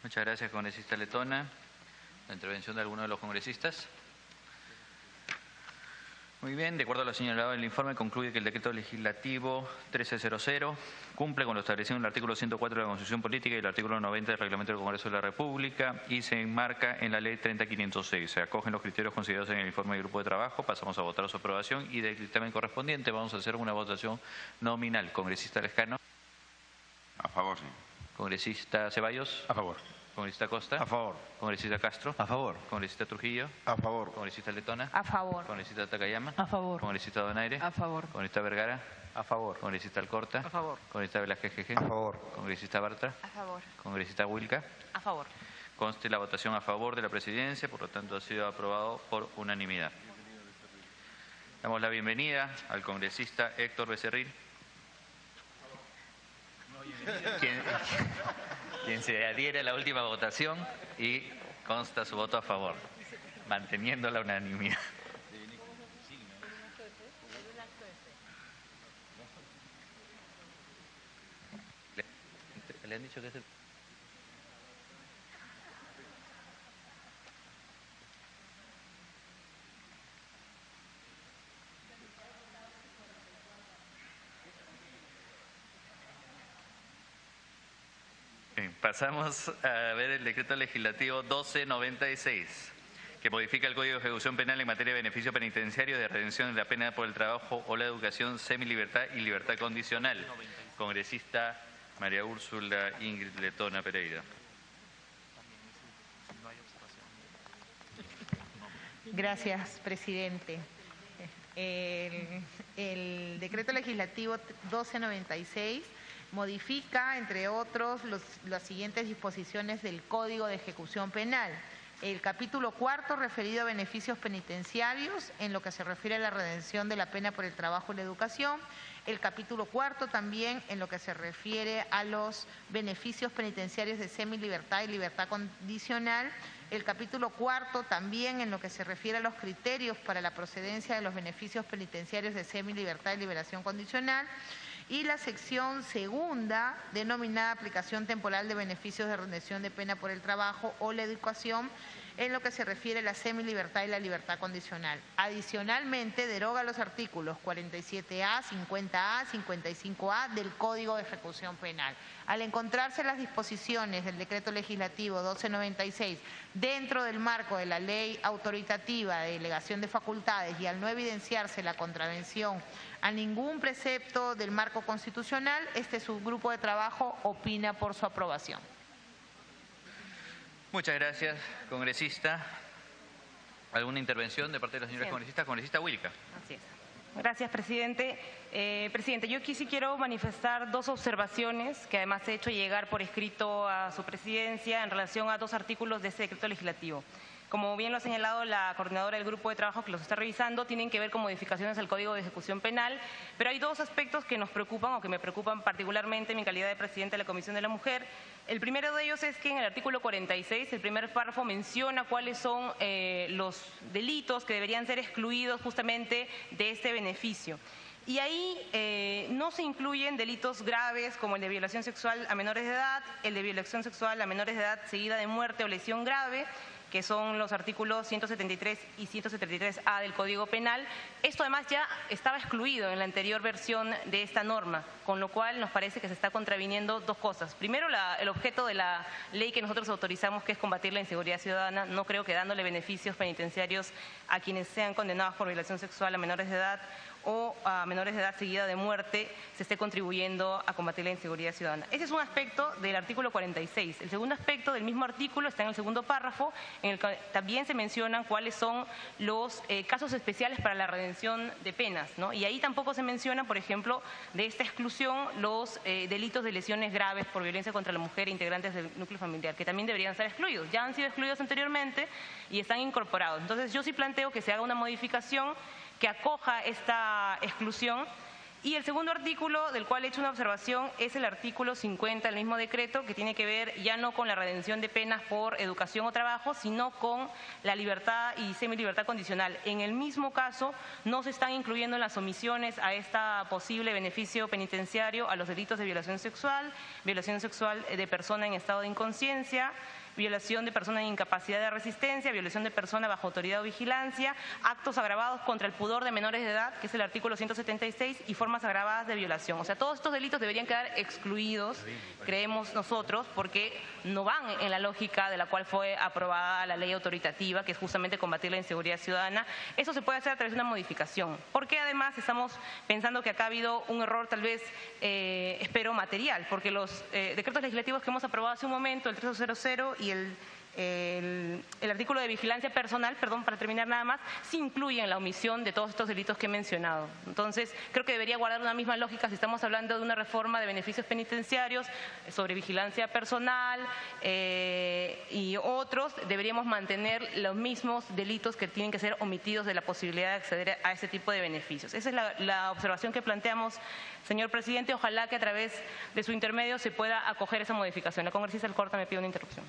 Muchas gracias, congresista Letona. La intervención de alguno de los congresistas. Muy bien, de acuerdo a lo señalado en el informe, concluye que el decreto legislativo 1300 cumple con lo establecido en el artículo 104 de la Constitución Política y el artículo 90 del Reglamento del Congreso de la República y se enmarca en la Ley 30506. Se acogen los criterios considerados en el informe del grupo de trabajo. Pasamos a votar su aprobación y del dictamen correspondiente vamos a hacer una votación nominal. Congresista Lescano. A favor, señor. Congresista Ceballos. A favor. Congresista Costa. A favor. Congresista Castro. A favor. Congresista Trujillo. A favor. Congresista Letona. A favor. Congresista Takayama. A favor. Congresista Donaire. A favor. Congresista Vergara. A favor. Congresista Alcorta. A favor. Congresista Velázquez Jeje. A favor. Congresista Bartra. A favor. Congresista Wilca. A favor. Conste la votación a favor de la presidencia, por lo tanto ha sido aprobado por unanimidad. Damos la bienvenida al congresista Héctor Becerril, quien se adhiere a la última votación y consta su voto a favor, manteniendo la unanimidad. ¿Le han dicho que es el... Bien, pasamos a ver el decreto legislativo 1296, que modifica el Código de Ejecución Penal en materia de beneficio penitenciario de redención de la pena por el trabajo o la educación, semilibertad y libertad condicional. Congresista María Úrsula Ingrid Letona Pereira. Gracias, presidente. El decreto legislativo 1296 modifica, entre otros, las siguientes disposiciones del Código de Ejecución Penal. El capítulo 4 referido a beneficios penitenciarios en lo que se refiere a la redención de la pena por el trabajo y la educación. El capítulo 4 también en lo que se refiere a los beneficios penitenciarios de semilibertad y libertad condicional. El capítulo 4 también en lo que se refiere a los criterios para la procedencia de los beneficios penitenciarios de semilibertad y liberación condicional. Y la sección segunda, denominada aplicación temporal de beneficios de redención de pena por el trabajo o la educación, en lo que se refiere a la semilibertad y la libertad condicional. Adicionalmente, deroga los artículos 47A, 50A, 55A del Código de Ejecución Penal. Al encontrarse las disposiciones del decreto legislativo 1296 dentro del marco de la ley autoritativa de delegación de facultades y al no evidenciarse la contravención a ningún precepto del marco constitucional, este subgrupo de trabajo opina por su aprobación. Muchas gracias, congresista. ¿Alguna intervención de parte de los señores congresistas? Congresista Wilca. Así es. Gracias, presidente. Presidente, yo aquí sí quiero manifestar dos observaciones que además he hecho llegar por escrito a su presidencia en relación a dos artículos de este decreto legislativo. Como bien lo ha señalado la coordinadora del grupo de trabajo que los está revisando, tienen que ver con modificaciones al Código de Ejecución Penal, pero hay dos aspectos que nos preocupan o que me preocupan particularmente en mi calidad de presidente de la Comisión de la Mujer. El primero de ellos es que en el artículo 46, el primer párrafo menciona cuáles son los delitos que deberían ser excluidos justamente de este beneficio. Y ahí no se incluyen delitos graves como el de violación sexual a menores de edad, el de violación sexual a menores de edad seguida de muerte o lesión grave, que son los artículos 173 y 173A del Código Penal. Esto además ya estaba excluido en la anterior versión de esta norma, con lo cual nos parece que se está contraviniendo dos cosas. Primero, el objeto de la ley que nosotros autorizamos, que es combatir la inseguridad ciudadana. No creo que dándole beneficios penitenciarios a quienes sean condenados por violación sexual a menores de edad o a menores de edad seguida de muerte se esté contribuyendo a combatir la inseguridad ciudadana. Ese es un aspecto del artículo 46. El segundo aspecto del mismo artículo está en el segundo párrafo, en el que también se mencionan cuáles son los casos especiales para la redención de penas, ¿no? Y ahí tampoco se menciona, por ejemplo, de esta exclusión los delitos de lesiones graves por violencia contra la mujer e integrantes del núcleo familiar, que también deberían ser excluidos. Ya han sido excluidos anteriormente y están incorporados. Entonces yo sí planteo que se haga una modificación que acoja esta exclusión. Y el segundo artículo del cual he hecho una observación es el artículo 50 del mismo decreto, que tiene que ver ya no con la redención de penas por educación o trabajo, sino con la libertad y semilibertad condicional. En el mismo caso, no se están incluyendo en las omisiones a esta posible beneficio penitenciario a los delitos de violación sexual de persona en estado de inconsciencia, violación de persona en incapacidad de resistencia, violación de persona bajo autoridad o vigilancia, actos agravados contra el pudor de menores de edad, que es el artículo 176, y formas agravadas de violación. O sea, todos estos delitos deberían quedar excluidos, creemos nosotros, porque no van en la lógica de la cual fue aprobada la ley autoritativa, que es justamente combatir la inseguridad ciudadana. Eso se puede hacer a través de una modificación, porque además estamos pensando que acá ha habido un error tal vez, espero, material, porque los decretos legislativos que hemos aprobado hace un momento, el 3000 y el artículo de vigilancia personal, para terminar nada más, sí incluyen la omisión de todos estos delitos que he mencionado. Entonces, creo que debería guardar una misma lógica si estamos hablando de una reforma de beneficios penitenciarios sobre vigilancia personal y otros, deberíamos mantener los mismos delitos que tienen que ser omitidos de la posibilidad de acceder a ese tipo de beneficios. Esa es la observación que planteamos, señor presidente. Ojalá que a través de su intermedio se pueda acoger esa modificación. La congresista Alcorta me pide una interrupción.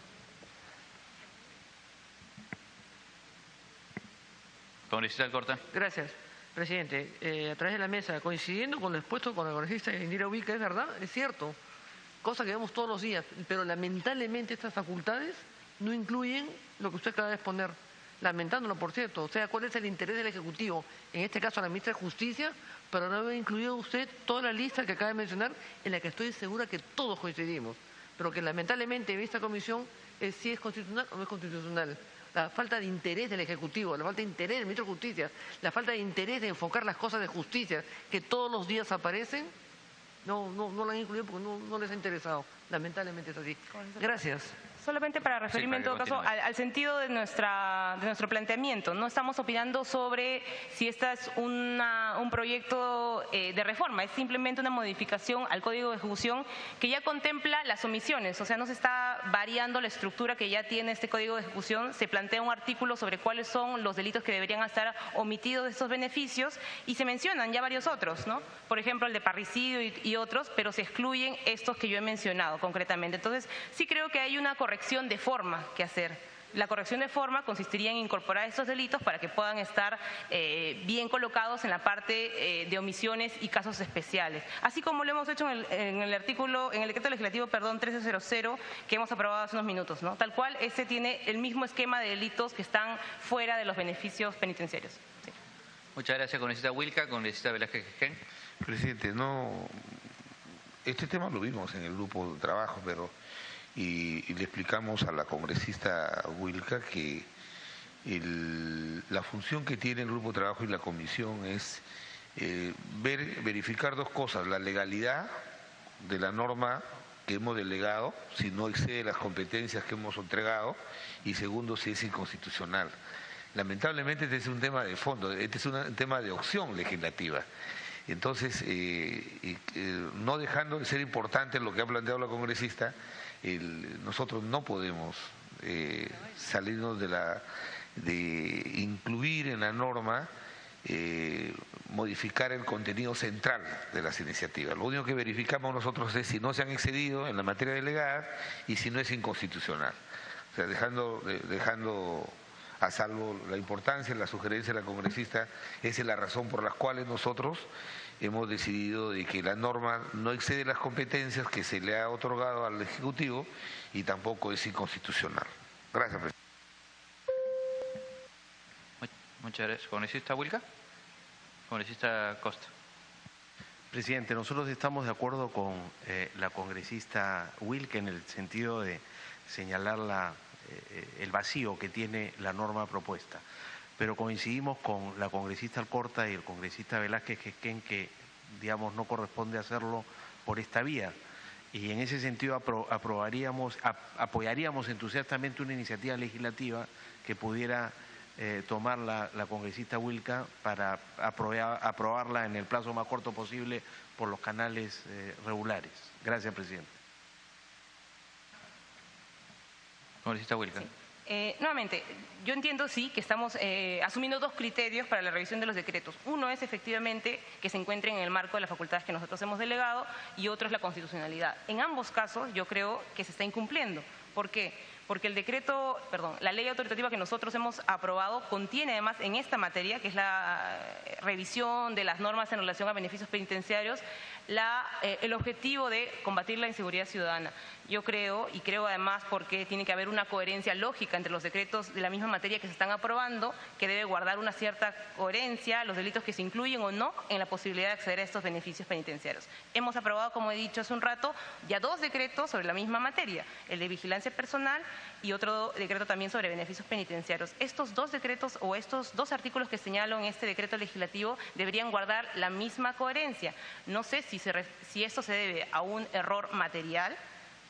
Congresista Alcorta. Gracias, presidente. A través de la mesa, coincidiendo con lo expuesto con la congresista Indira Ubica, es verdad, es cierto, cosa que vemos todos los días, pero lamentablemente estas facultades no incluyen lo que usted acaba de exponer, lamentándolo, por cierto. O sea, ¿cuál es el interés del Ejecutivo, en este caso la ministra de Justicia, para no haber incluido usted toda la lista que acaba de mencionar, en la que estoy segura que todos coincidimos, pero que lamentablemente en esta comisión si es constitucional o no es constitucional? La falta de interés del Ejecutivo, la falta de interés del ministro de Justicia, la falta de interés de enfocar las cosas de justicia que todos los días aparecen, no la han incluido porque no les ha interesado. Lamentablemente es así. Gracias. Solamente para referirme en todo caso al sentido de nuestro planteamiento. No estamos opinando sobre si este es un proyecto de reforma, es simplemente una modificación al Código de Ejecución que ya contempla las omisiones. O sea, no se está variando la estructura que ya tiene este Código de Ejecución. Se plantea un artículo sobre cuáles son los delitos que deberían estar omitidos de estos beneficios y se mencionan ya varios otros, ¿no? Por ejemplo, el de parricidio y otros, pero se excluyen estos que yo he mencionado concretamente. Entonces, sí creo que hay una corrección de forma que hacer. La corrección de forma consistiría en incorporar estos delitos para que puedan estar bien colocados en la parte de omisiones y casos especiales. Así como lo hemos hecho en el decreto legislativo, 1300, que hemos aprobado hace unos minutos, ¿no? Tal cual, este tiene el mismo esquema de delitos que están fuera de los beneficios penitenciarios. Sí. Muchas gracias, congresista Wilca. Congresista Velázquez Quején. Presidente, este tema lo vimos en el grupo de trabajo, pero y le explicamos a la congresista Wilca que la función que tiene el grupo de trabajo y la comisión es verificar dos cosas: la legalidad de la norma que hemos delegado, si no excede las competencias que hemos entregado, y segundo, si es inconstitucional. Lamentablemente este es un tema de fondo, este es un tema de opción legislativa. Entonces, no dejando de ser importante lo que ha planteado la congresista, nosotros no podemos salirnos de incluir en la norma, modificar el contenido central de las iniciativas. Lo único que verificamos nosotros es si no se han excedido en la materia delegada y si no es inconstitucional. O sea, dejando a salvo la importancia, la sugerencia de la congresista, esa es la razón por la cual nosotros hemos decidido de que la norma no excede las competencias que se le ha otorgado al Ejecutivo y tampoco es inconstitucional. Gracias, presidente. Muchas gracias. ¿Congresista Wilca? Congresista Costa. Presidente, nosotros estamos de acuerdo con la congresista Wilca en el sentido de señalar el vacío que tiene la norma propuesta. pero coincidimos con la congresista Alcorta y el congresista Velázquez que creen que, digamos, no corresponde hacerlo por esta vía. Y en ese sentido apoyaríamos entusiastamente una iniciativa legislativa que pudiera tomar la congresista Wilca para aprobarla en el plazo más corto posible por los canales regulares. Gracias, presidente. Congresista Wilca. Sí. Nuevamente, yo entiendo sí que estamos asumiendo dos criterios para la revisión de los decretos. Uno es efectivamente que se encuentren en el marco de las facultades que nosotros hemos delegado y otro es la constitucionalidad. En ambos casos yo creo que se está incumpliendo. ¿Por qué? Porque la ley autoritativa que nosotros hemos aprobado contiene además en esta materia, que es la revisión de las normas en relación a beneficios penitenciarios, el objetivo de combatir la inseguridad ciudadana. Yo creo, y creo además porque tiene que haber una coherencia lógica entre los decretos de la misma materia que se están aprobando, que debe guardar una cierta coherencia los delitos que se incluyen o no en la posibilidad de acceder a estos beneficios penitenciarios. Hemos aprobado, como he dicho hace un rato, ya dos decretos sobre la misma materia, el de vigilancia personal y otro decreto también sobre beneficios penitenciarios. Estos dos decretos o estos dos artículos que señalo en este decreto legislativo deberían guardar la misma coherencia. No sé si esto se debe a un error material,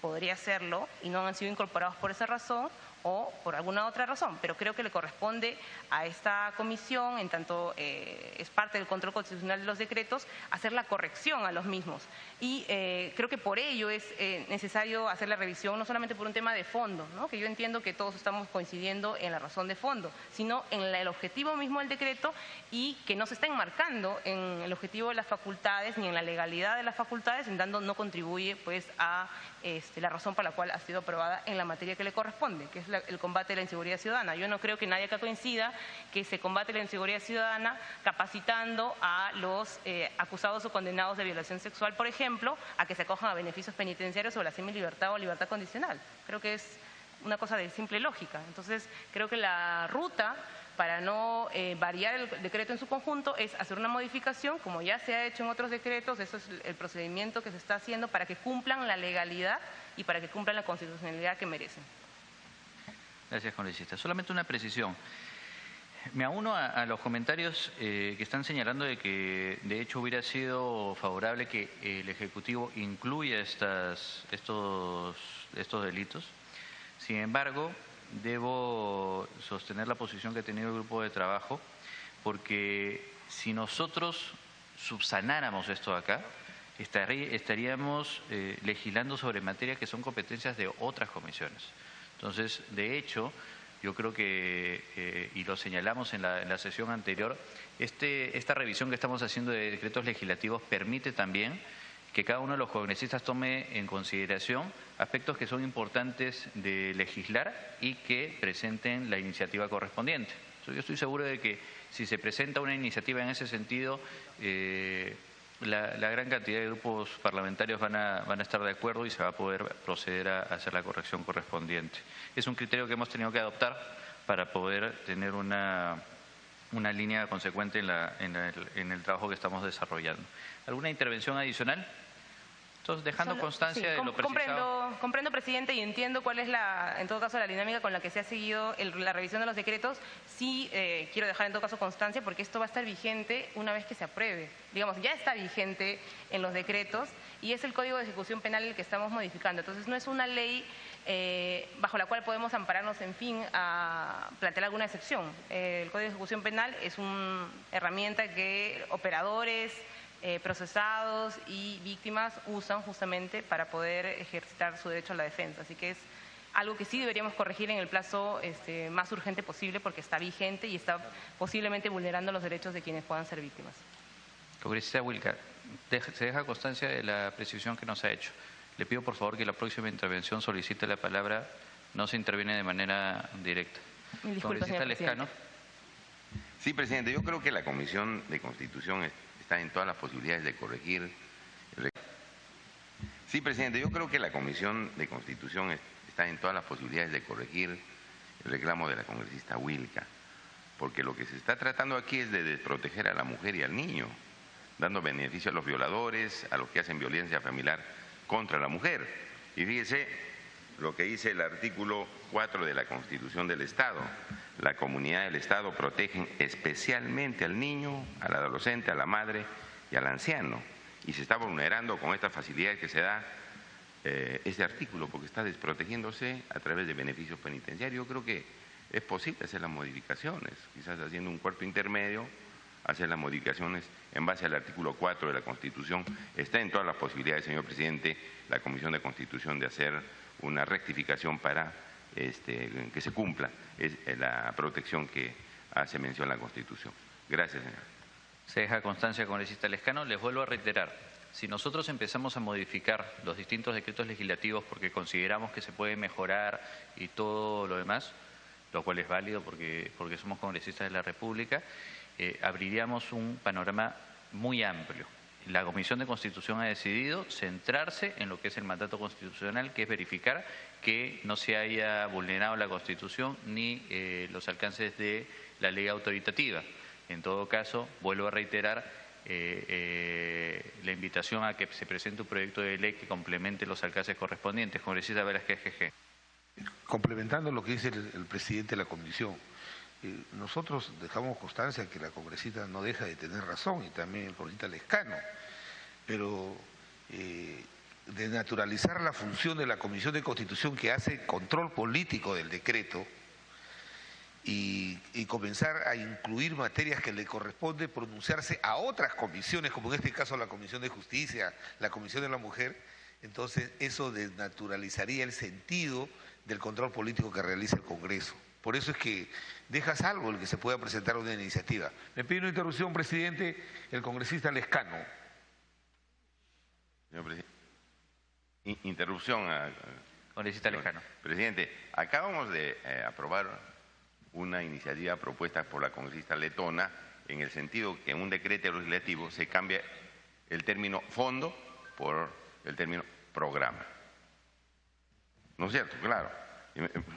podría serlo, y no han sido incorporados por esa razón o por alguna otra razón, pero creo que le corresponde a esta comisión, en tanto es parte del control constitucional de los decretos, hacer la corrección a los mismos. Y creo que por ello es necesario hacer la revisión, no solamente por un tema de fondo, ¿no? Que yo entiendo que todos estamos coincidiendo en la razón de fondo, sino en el objetivo mismo del decreto y que no se está enmarcando en el objetivo de las facultades ni en la legalidad de las facultades, en tanto no contribuye pues a la razón para la cual ha sido aprobada en la materia que le corresponde, que es el combate a la inseguridad ciudadana. Yo no creo que nadie acá coincida que se combate la inseguridad ciudadana capacitando a los acusados o condenados de violación sexual, por ejemplo, a que se acojan a beneficios penitenciarios o la semilibertad o libertad condicional. Creo que es una cosa de simple lógica. Entonces, creo que la ruta para no variar el decreto en su conjunto es hacer una modificación, como ya se ha hecho en otros decretos. Eso es el procedimiento que se está haciendo para que cumplan la legalidad y para que cumplan la constitucionalidad que merecen. Gracias, congresista. Solamente una precisión. Me auno a los comentarios que están señalando de que de hecho hubiera sido favorable que el Ejecutivo incluya estos delitos. Sin embargo, debo sostener la posición que ha tenido el grupo de trabajo, porque si nosotros subsanáramos esto acá, estaríamos legislando sobre materias que son competencias de otras comisiones. Entonces, de hecho, yo creo que, y lo señalamos en la sesión anterior, esta revisión que estamos haciendo de decretos legislativos permite también que cada uno de los congresistas tome en consideración aspectos que son importantes de legislar y que presenten la iniciativa correspondiente. Yo estoy seguro de que si se presenta una iniciativa en ese sentido, la gran cantidad de grupos parlamentarios van a estar de acuerdo y se va a poder proceder a hacer la corrección correspondiente. Es un criterio que hemos tenido que adoptar para poder tener una línea consecuente en el trabajo que estamos desarrollando. ¿Alguna intervención adicional? Entonces, dejando constancia de lo precisado. Comprendo, presidente, y entiendo cuál es en todo caso, la dinámica con la que se ha seguido la revisión de los decretos. Sí, quiero dejar en todo caso constancia porque esto va a estar vigente una vez que se apruebe. Digamos, ya está vigente en los decretos y es el Código de Ejecución Penal el que estamos modificando. Entonces, no es una ley bajo la cual podemos ampararnos, en fin, a plantear alguna excepción. El Código de Ejecución Penal es una herramienta que operadores, procesados y víctimas usan justamente para poder ejercitar su derecho a la defensa. Así que es algo que sí deberíamos corregir en el plazo más urgente posible porque está vigente y está posiblemente vulnerando los derechos de quienes puedan ser víctimas. Congresista Wilca, se deja constancia de la precisión que nos ha hecho. Le pido por favor que la próxima intervención solicite la palabra, no se interviene de manera directa. Congresista Lescano. Sí, presidente, yo creo que la Comisión de Constitución está en todas las posibilidades de corregir. Sí, presidente, yo creo que la Comisión de Constitución está en todas las posibilidades de corregir el reclamo de la congresista Wilca, porque lo que se está tratando aquí es de desproteger a la mujer y al niño, dando beneficio a los violadores, a los que hacen violencia familiar contra la mujer. Y fíjese lo que dice el artículo 4 de la Constitución del Estado. La comunidad del Estado protegen especialmente al niño, al adolescente, a la madre y al anciano. Y se está vulnerando con estas facilidades que se da este artículo, porque está desprotegiéndose a través de beneficios penitenciarios. Yo creo que es posible hacer las modificaciones, quizás haciendo un cuarto intermedio, hacer las modificaciones en base al artículo 4 de la Constitución. Está en todas las posibilidades, señor presidente, la Comisión de Constitución de hacer una rectificación para que se cumpla la protección que hace mención la Constitución. Gracias, señor. Se deja constancia, congresista Lescano. Les vuelvo a reiterar, si nosotros empezamos a modificar los distintos decretos legislativos porque consideramos que se puede mejorar y todo lo demás, lo cual es válido porque somos congresistas de la República, abriríamos un panorama muy amplio. La Comisión de Constitución ha decidido centrarse en lo que es el mandato constitucional, que es verificar que no se haya vulnerado la Constitución ni los alcances de la ley autoritativa. En todo caso, vuelvo a reiterar la invitación a que se presente un proyecto de ley que complemente los alcances correspondientes. Congresista Velázquez GG. Complementando lo que dice el presidente de la Comisión, nosotros dejamos constancia que la congresista no deja de tener razón, y también el congresista Lescano, pero de naturalizar la función de la Comisión de Constitución, que hace control político del decreto, y comenzar a incluir materias que le corresponde pronunciarse a otras comisiones, como en este caso la Comisión de Justicia, la Comisión de la Mujer, entonces eso desnaturalizaría el sentido del control político que realiza el Congreso. Por eso es que deja salvo el que se pueda presentar una iniciativa. Me pide una interrupción, presidente, el congresista Lescano. Señor presidente, interrupción. Congresista Lescano. Presidente, acabamos de aprobar una iniciativa propuesta por la congresista letona en el sentido que en un decreto legislativo se cambia el término fondo por el término programa. ¿No es cierto? Claro.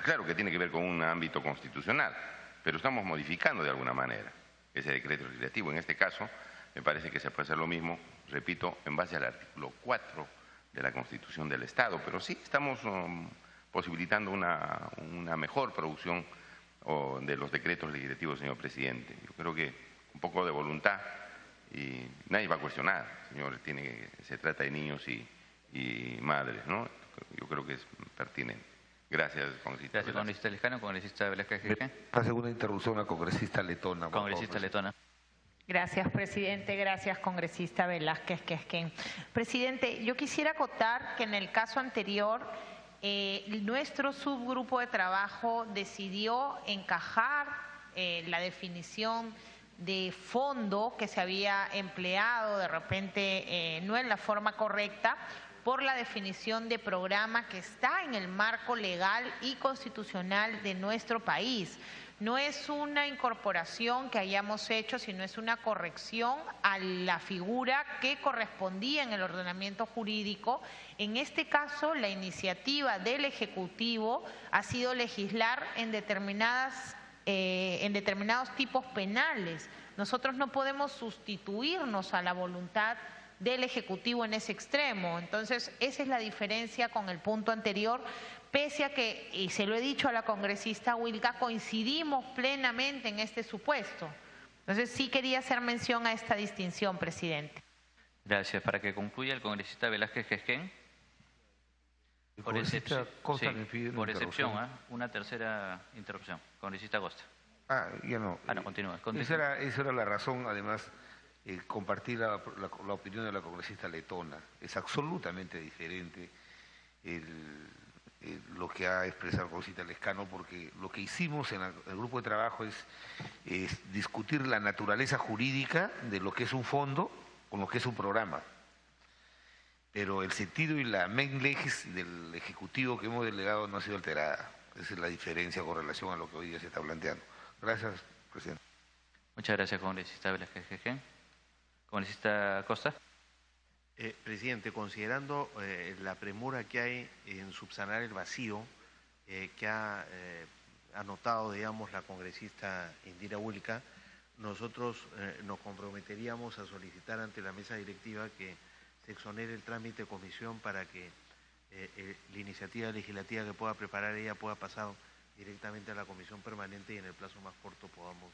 Claro que tiene que ver con un ámbito constitucional, pero estamos modificando de alguna manera ese decreto legislativo. En este caso, me parece que se puede hacer lo mismo, repito, en base al artículo 4 de la Constitución del Estado, pero sí estamos posibilitando una mejor producción de los decretos legislativos, señor presidente. Yo creo que un poco de voluntad y nadie va a cuestionar, señor, se trata de niños y madres, ¿no? Yo creo que es pertinente. Gracias, congresista. Gracias, congresista Lescano. Congresista Velázquez GG. Pase una interrupción a la congresista letona. Congresista letona. Gracias, presidente. Gracias, congresista Velázquez Quesquén. Presidente, yo quisiera acotar que en el caso anterior nuestro subgrupo de trabajo decidió encajar la definición de fondo que se había empleado de repente no en la forma correcta, por la definición de programa que está en el marco legal y constitucional de nuestro país. No es una incorporación que hayamos hecho, sino es una corrección a la figura que correspondía en el ordenamiento jurídico. En este caso, la iniciativa del Ejecutivo ha sido legislar en determinados tipos penales. Nosotros no podemos sustituirnos a la voluntad del Ejecutivo en ese extremo. Entonces, esa es la diferencia con el punto anterior, pese a que, y se lo he dicho a la congresista Wilca, coincidimos plenamente en este supuesto. Entonces, sí quería hacer mención a esta distinción, presidente. Gracias. Para que concluya el congresista Velázquez Quesquén. Por excepción, una tercera interrupción. Congresista Costa. Ya no. No, continúa. Esa era la razón, además, compartir la opinión de la congresista letona. Es absolutamente diferente lo que ha expresado el congresista Lescano, porque lo que hicimos en el grupo de trabajo es discutir la naturaleza jurídica de lo que es un fondo con lo que es un programa. Pero el sentido y la main legis del Ejecutivo que hemos delegado no ha sido alterada. Esa es la diferencia con relación a lo que hoy día se está planteando. Gracias, presidente. Muchas gracias, congresista Velázquez Quesquén. Congresista Costa. Presidente, considerando la premura que hay en subsanar el vacío que ha anotado, digamos, la congresista Indira Wilca, nosotros nos comprometeríamos a solicitar ante la mesa directiva que se exonere el trámite de comisión para que la iniciativa legislativa que pueda preparar ella pueda pasar directamente a la comisión permanente y en el plazo más corto podamos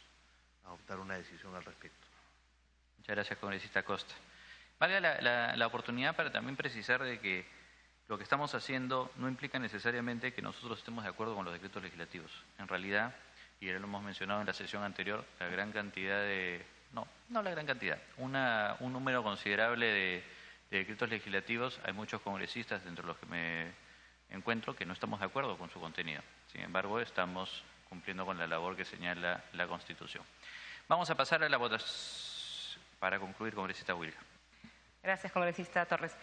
adoptar una decisión al respecto. Muchas gracias, congresista Costa. Valga la oportunidad para también precisar de que lo que estamos haciendo no implica necesariamente que nosotros estemos de acuerdo con los decretos legislativos. En realidad, y ya lo hemos mencionado en la sesión anterior, la gran cantidad de... No la gran cantidad, un número considerable de decretos legislativos, hay muchos congresistas, entre los que me encuentro, que no estamos de acuerdo con su contenido. Sin embargo, estamos cumpliendo con la labor que señala la Constitución. Vamos a pasar a la votación para concluir, congresista Huilca. Gracias, congresista Torres.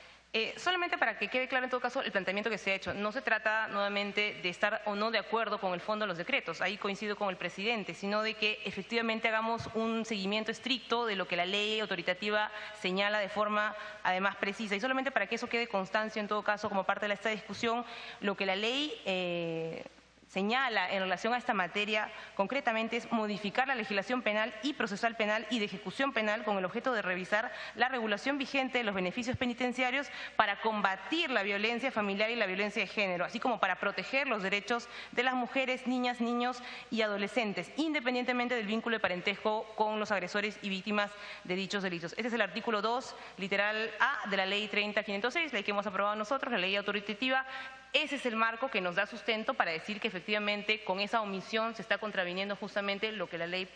Solamente para que quede claro en todo caso el planteamiento que se ha hecho, no se trata nuevamente de estar o no de acuerdo con el fondo de los decretos, ahí coincido con el presidente, sino de que efectivamente hagamos un seguimiento estricto de lo que la ley autoritativa señala de forma además precisa. Y solamente para que eso quede constancia en todo caso como parte de esta discusión, lo que la ley señala en relación a esta materia concretamente es modificar la legislación penal y procesal penal y de ejecución penal con el objeto de revisar la regulación vigente de los beneficios penitenciarios para combatir la violencia familiar y la violencia de género, así como para proteger los derechos de las mujeres, niñas, niños y adolescentes, independientemente del vínculo de parentesco con los agresores y víctimas de dichos delitos. Este es el artículo 2, literal A, de la Ley 30.506, ley que hemos aprobado nosotros, la ley autoritativa. Ese es el marco que nos da sustento para decir que efectivamente con esa omisión se está contraviniendo justamente lo que la ley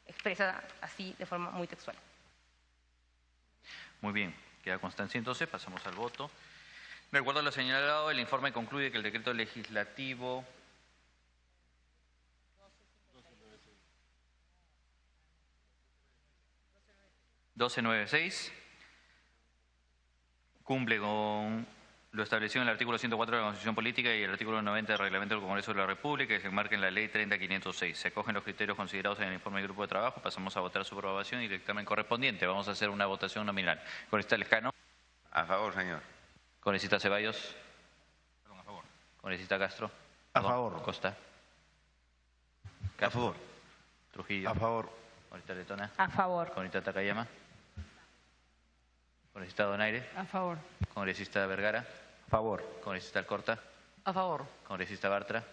expresa así de forma muy textual. Muy bien, queda constancia entonces, pasamos al voto. De acuerdo a lo señalado, el informe concluye que el decreto legislativo 1296 cumple con lo establecido en el artículo 104 de la Constitución Política y el artículo 90 del Reglamento del Congreso de la República, que se enmarca en la Ley 30.506. Se acogen los criterios considerados en el informe del Grupo de Trabajo. Pasamos a votar su aprobación y el dictamen correspondiente. Vamos a hacer una votación nominal. Congresista Lescano. A favor, señor. Congresista Ceballos. Perdón, a favor. Congresista Castro. A favor. Costa. A favor. Trujillo. A favor. Congresista Letona. A favor. Congresista Takayama. Congresista Donaire. A favor. Congresista Vergara. A favor. Congresista Alcorta. A favor. Congresista Bartra.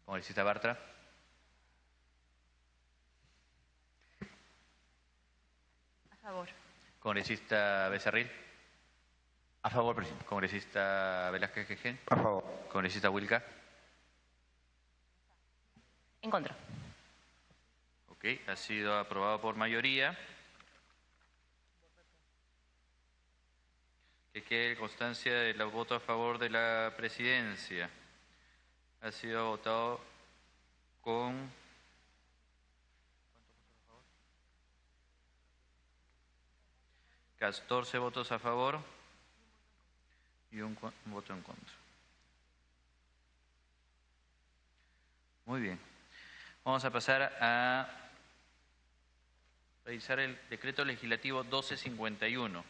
Congresista Bartra. A favor. Congresista Becerril. A favor, presidente. Congresista Velázquez Quején. A favor. Congresista Huilca. En contra. Ok, ha sido aprobado por mayoría. Que quede constancia del voto a favor de la presidencia. Ha sido votado con 14 votos a favor y un voto en contra. Muy bien. Vamos a pasar a revisar el decreto legislativo 1251.